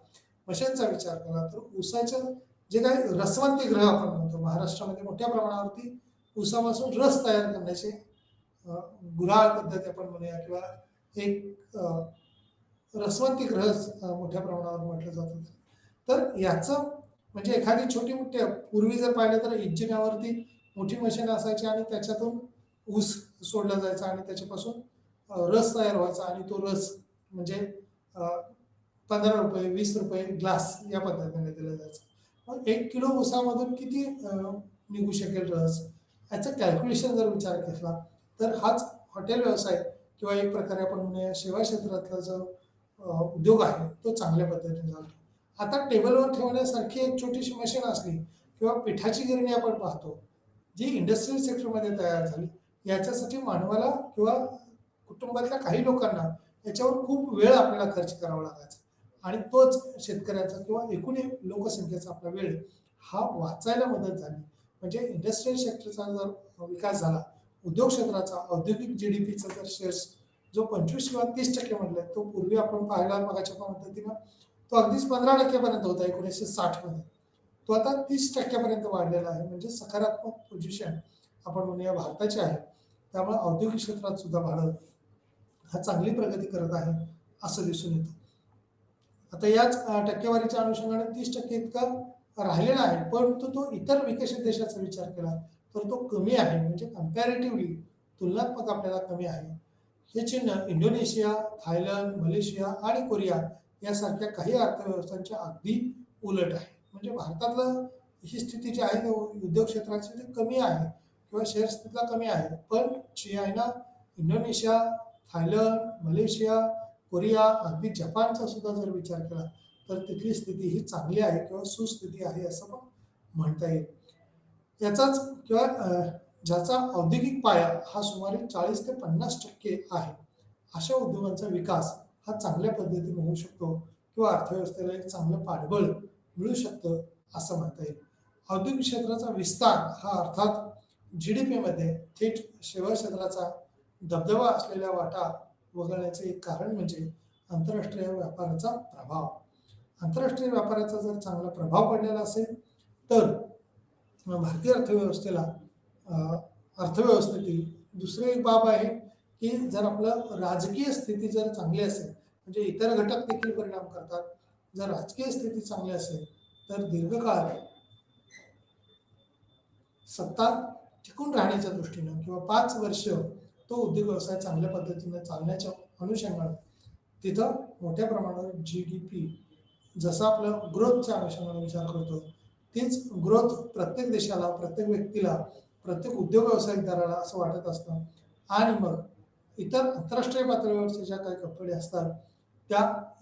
मशीनचा विचार केला, तर ऊसाचं जे काही रसवंतीगृह आपण म्हणतो, महाराष्ट्रामध्ये मोठ्या प्रमाणावरती ऊसापासून रस तयार करण्याचे गुऱ्हाळ पद्धती आपण म्हणूया किंवा एक रसवंतीगृह मोठ्या प्रमाणावर म्हटलं जातं. तर याचं म्हणजे एखादी छोटी मोठी पूर्वी जर पाहिलं तर इंजिनावरती मोठी मशीन असायची आणि त्याच्यातून ऊस सोडला जायचा आणि त्याच्यापासून रस तयार व्हायचा आणि तो रस म्हणजे 15 रुपये 20 रुपये ग्लास या पद्धतीने दिला जायचा. मग 1 किलो ऊसामधून किती निघू शकेल रस, याचं कॅल्क्युलेशन जर विचार केला तर हाच हॉटेल व्यवसाय किंवा एक प्रकारे आपण म्हणूया सेवा क्षेत्रातला जो उद्योग आहे तो चांगल्या पद्धतीने चालतो. आता टेबलवर ठेवण्यासारखी एक छोटीशी मशीन असली किंवा पिठाची गिरणी आपण पाहतो जी इंडस्ट्रियल सेक्टरमध्ये तयार झाली, याच्यासाठी मानवाला किंवा कुटुंबातल्या काही लोकांना याच्यावर खूप वेळ आपल्याला खर्च करावा लागायचा आणि तोच शेतकऱ्याचा किंवा एकूण लोकसंख्येचा आपला वेळ हा वाचायला मदत झाली. म्हणजे इंडस्ट्रियल सेक्टरचा जर विकास झाला, उद्योग क्षेत्राचा औद्योगिक जीडीपीचा जर शेअर्स जो 25 किंवा 30% म्हटलं, तो पूर्वी आपण पाहिला मगाच्या पद्धतीनं तो अगदीच 15% होता 1960 मध्ये, तो आता 30% वाढलेला आहे. म्हणजे सकारात्मक पोझिशन आपण म्हणूया भारताची आहे. त्यामुळे औद्योगिक क्षेत्रात सुद्धा भारत हा चांगली प्रगती करत आहे असं दिसून येतं. आता याच टक्केवारीच्या अनुषंगाने 30% इतका राहिलेला आहे, परंतु तो इतर विकसित देशाचा विचार केला तर तो कमी आहे. म्हणजे कम्पॅरेटिव्हली तुलनात्मक आपल्याला कमी आहे. हे चिन्ह इंडोनेशिया, थायलंड, मलेशिया आणि कोरिया यासारख्या काही अर्थव्यवस्थांच्या अगदी उलट आहे. म्हणजे भारतातलं ही स्थिती जी आहे उद्योग क्षेत्राची ती कमी आहे किंवा शेअर स्थितीला कमी आहे, पण China, Indonesia, Thailand, Malaysia, Korea, अगदी जपानचा सुद्धा जर विचार केला तर तिथली स्थिती ही चांगली आहे किंवा सुस्थिती आहे असं पण म्हणता येईल. याचाच किंवा ज्याचा औद्योगिक पाया हा सुमारे 40 ते 50% आहे, अशा उद्योगांचा विकास हा चांगल्या पद्धतीने होऊ शकतो किंवा अर्थव्यवस्थेला एक चांगलं पाठबळ मिळू शकतं असं म्हणता येईल. औद्योगिक क्षेत्राचा विस्तार हा अर्थात जीडीपी मध्ये थेट सेवा क्षेत्राचा दबदबा असलेल्या वाटा वगळण्याचे एक कारण म्हणजे आंतरराष्ट्रीय व्यापाराचा प्रभाव. आंतरराष्ट्रीय व्यापाराचा जर चांगला प्रभाव पडलेला असेल तर भारतीय अर्थव्यवस्थेला अर्थव्यवस्थेतील दुसरी एक बाब आहे की जर आपलं राजकीय स्थिती जर चांगली असेल, म्हणजे इतर घटक देखील परिणाम करतात. जर राजकीय स्थिती चांगली असेल तर दीर्घकाळ सत्ता टिकून राहण्याच्या दृष्टीनं किंवा 5 वर्ष तो उद्योग व्यवसाय चांगल्या पद्धतीने चालण्याच्या अनुषंगाने तिथं मोठ्या प्रमाणावर GDP जसं आपलं ग्रोथच्या अनुषंगाने विचार करतो तीच ग्रोथ प्रत्येक देशाला, प्रत्येक व्यक्तीला, प्रत्येक उद्योग व्यावसायिकदाराला असं वाटत असतं. आणि मग इतर आंतरराष्ट्रीय पातळीवरच्या ज्या काही कंपनी असतात त्या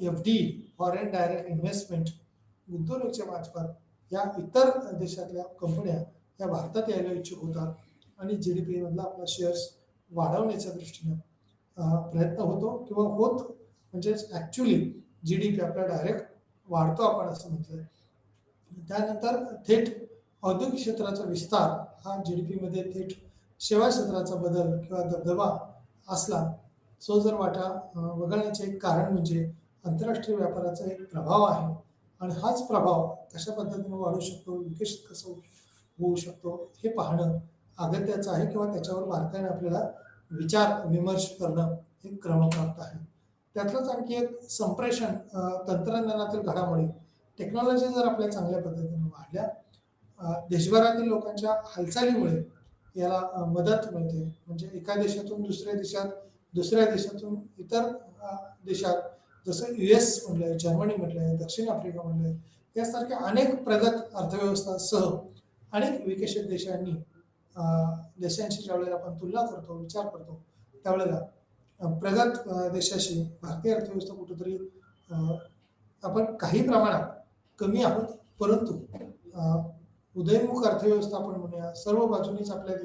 FD फॉरेन डायरेक्ट इन्व्हेस्टमेंट गुंतवणुकीच्या मार्फत या इतर देशातल्या कंपन्या या भारतात यायला इच्छुक होतात आणि GDP मधला आपला शेअर्स वाढवण्याच्या दृष्टीनं प्रयत्न होतो किंवा होत म्हणजेच ॲक्च्युली GDP आपला डायरेक्ट वाढतो आपण असं म्हटलं. त्यानंतर थेट औद्योगिक क्षेत्राचा विस्तार हा GDP मध्ये थेट सेवा क्षेत्राचा बदल किंवा दबदबा असला तो जर वाटा वगळण्याचे एक कारण म्हणजे आंतरराष्ट्रीय व्यापाराचा एक प्रभाव आहे आणि हाच प्रभाव कशा पद्धतीने वाढू शकतो, विकसित कसं होऊ शकतो हे पाहणं अगत्याचं आहे किंवा त्याच्यावर बारकाईने आपल्याला विचार विमर्श करणं हे क्रमप्राप्त आहे. त्यातलंच आणखी एक संप्रेषण तंत्रज्ञानातील घडामोडी टेक्नॉलॉजी जर आपल्या चांगल्या पद्धतीने वाढल्या देशभरातील लोकांच्या हालचालीमुळे याला मदत मिळते. म्हणजे एका देशातून दुसऱ्या देशात, दुसऱ्या देशातून इतर देशात जसं US म्हटलंय, जर्मनी म्हटलंय, दक्षिण आफ्रिका म्हटलंय यासारख्या अनेक प्रगत अर्थव्यवस्थांसह अनेक विकसित देशांशी ज्यावेळेला आपण तुलना करतो, विचार करतो त्यावेळेला प्रगत देशाशी भारतीय अर्थव्यवस्था कुठेतरी आपण काही प्रमाणात कमी आहोत, परंतु उदयमुख अर्थव्यवस्था आपण म्हणूया सर्व बाजूनीच आपल्या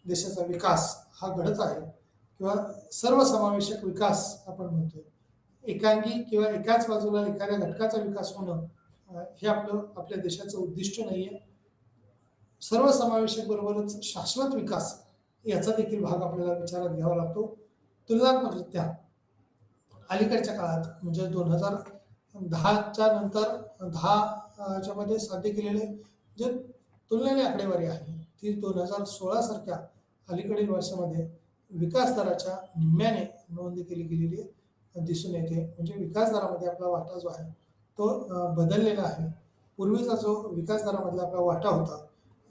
देशाचा विकास हा घडत आहे किंवा सर्वसमावेशक विकास आपण म्हणतो. एकांगी किंवा एकाच बाजूला एखाद्या घटकाचा विकास होणं हे आपल्या देशाचं उद्दिष्ट नाहीये. सर्वसमावेशक बरोबरच शाश्वत विकास याचा देखील भाग आपल्याला विचारात घ्यावा लागतो. तुलनात्मकरित्या अलीकडच्या काळात म्हणजे 2010च्या नंतर 10च्या मध्ये साध्य केलेले जे तुलनेने आकडेवारी आहे ती 2016 सारख्या अलीकडील वर्षामध्ये विकास दराच्या निम्म्याने नोंद केली गेलेली दिसून येते. म्हणजे विकास दरामध्ये आपला वाटा जो आहे तो बदललेला आहे. पूर्वीचा जो विकास दरामधला आपला वाटा होता,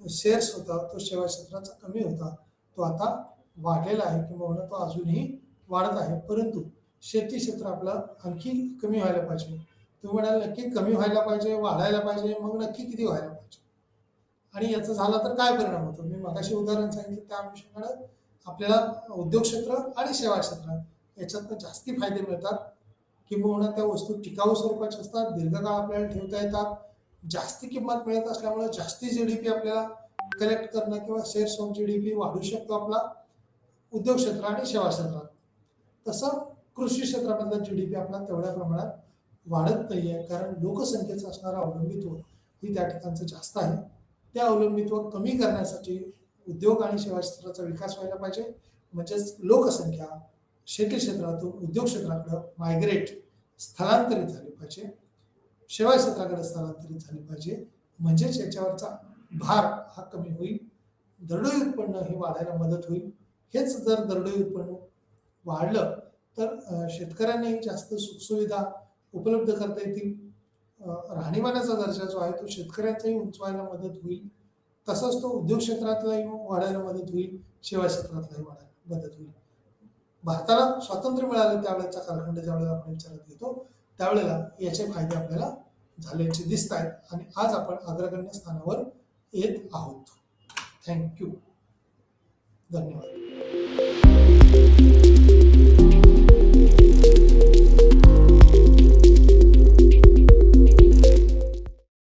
शेअर्स होता, तो सेवा क्षेत्राचा कमी होता, तो आता वाढलेला आहे किंवा तो अजूनही वाढत आहे. परंतु शेती क्षेत्र आपलं आणखी कमी व्हायला पाहिजे. तुम्ही म्हणाल नक्की कमी व्हायला पाहिजे, वाढायला पाहिजे, मग नक्की किती व्हायला पाहिजे आणि याचं झालं तर काय परिणाम होतो. मी मगाशी उदाहरण सांगितलं त्या अनुषंगाने आपल्याला उद्योग क्षेत्र आणि सेवा क्षेत्र याच्यातनं जास्ती फायदे मिळतात किंवा त्या वस्तू टिकाऊ स्वरूपाच्या असतात, दीर्घकाळ आपल्याला ठेवता येतात, जास्ती किंमत मिळत असल्यामुळे जास्ती GDP आपल्याला कलेक्ट करणं किंवा शेअर्स ऑफ GDP वाढू शकतो आपला उद्योग क्षेत्र आणि सेवा क्षेत्रात. तसं कृषी क्षेत्रामधला GDP आपला तेवढ्या प्रमाणात वाढत नाहीये कारण लोकसंख्येचं असणारं अवलंबित्व ही त्या ठिकाणचं जास्त आहे. त्या अवलंबित्व कमी करण्यासाठी उद्योग आणि सेवा क्षेत्राचा विकास व्हायला पाहिजे. म्हणजेच लोकसंख्या शेती क्षेत्रातून उद्योग क्षेत्राकडे मायग्रेट स्थलांतरित झाली पाहिजे, सेवा क्षेत्राकडे स्थलांतरित झाली पाहिजे. म्हणजेच याच्यावरचा भार हा कमी होईल, दरडोई उत्पन्न हे वाढायला मदत होईल. हेच जर दरडोई उत्पन्न वाढलं तर शेतकऱ्यांनाही जास्त सुखसुविधा उपलब्ध करता येतील. राहणीमानाचा दर्जा जो आहे तो शेतकऱ्यांचाही उंचवायला मदत होईल. तसंच तो उद्योग क्षेत्रातलाही वाढायला मदत होईल, सेवा क्षेत्रातलाही वाढायला मदत होईल. भारताला स्वातंत्र्य मिळालं त्यावेळेचा कालखंड ज्यावेळेला आपण विचारात घेतो त्यावेळेला याचे फायदे आपल्याला झाल्याचे दिसत आहेत आणि आज आपण अग्रगण्य स्थानावर येत आहोत. थँक्यू. धन्यवाद.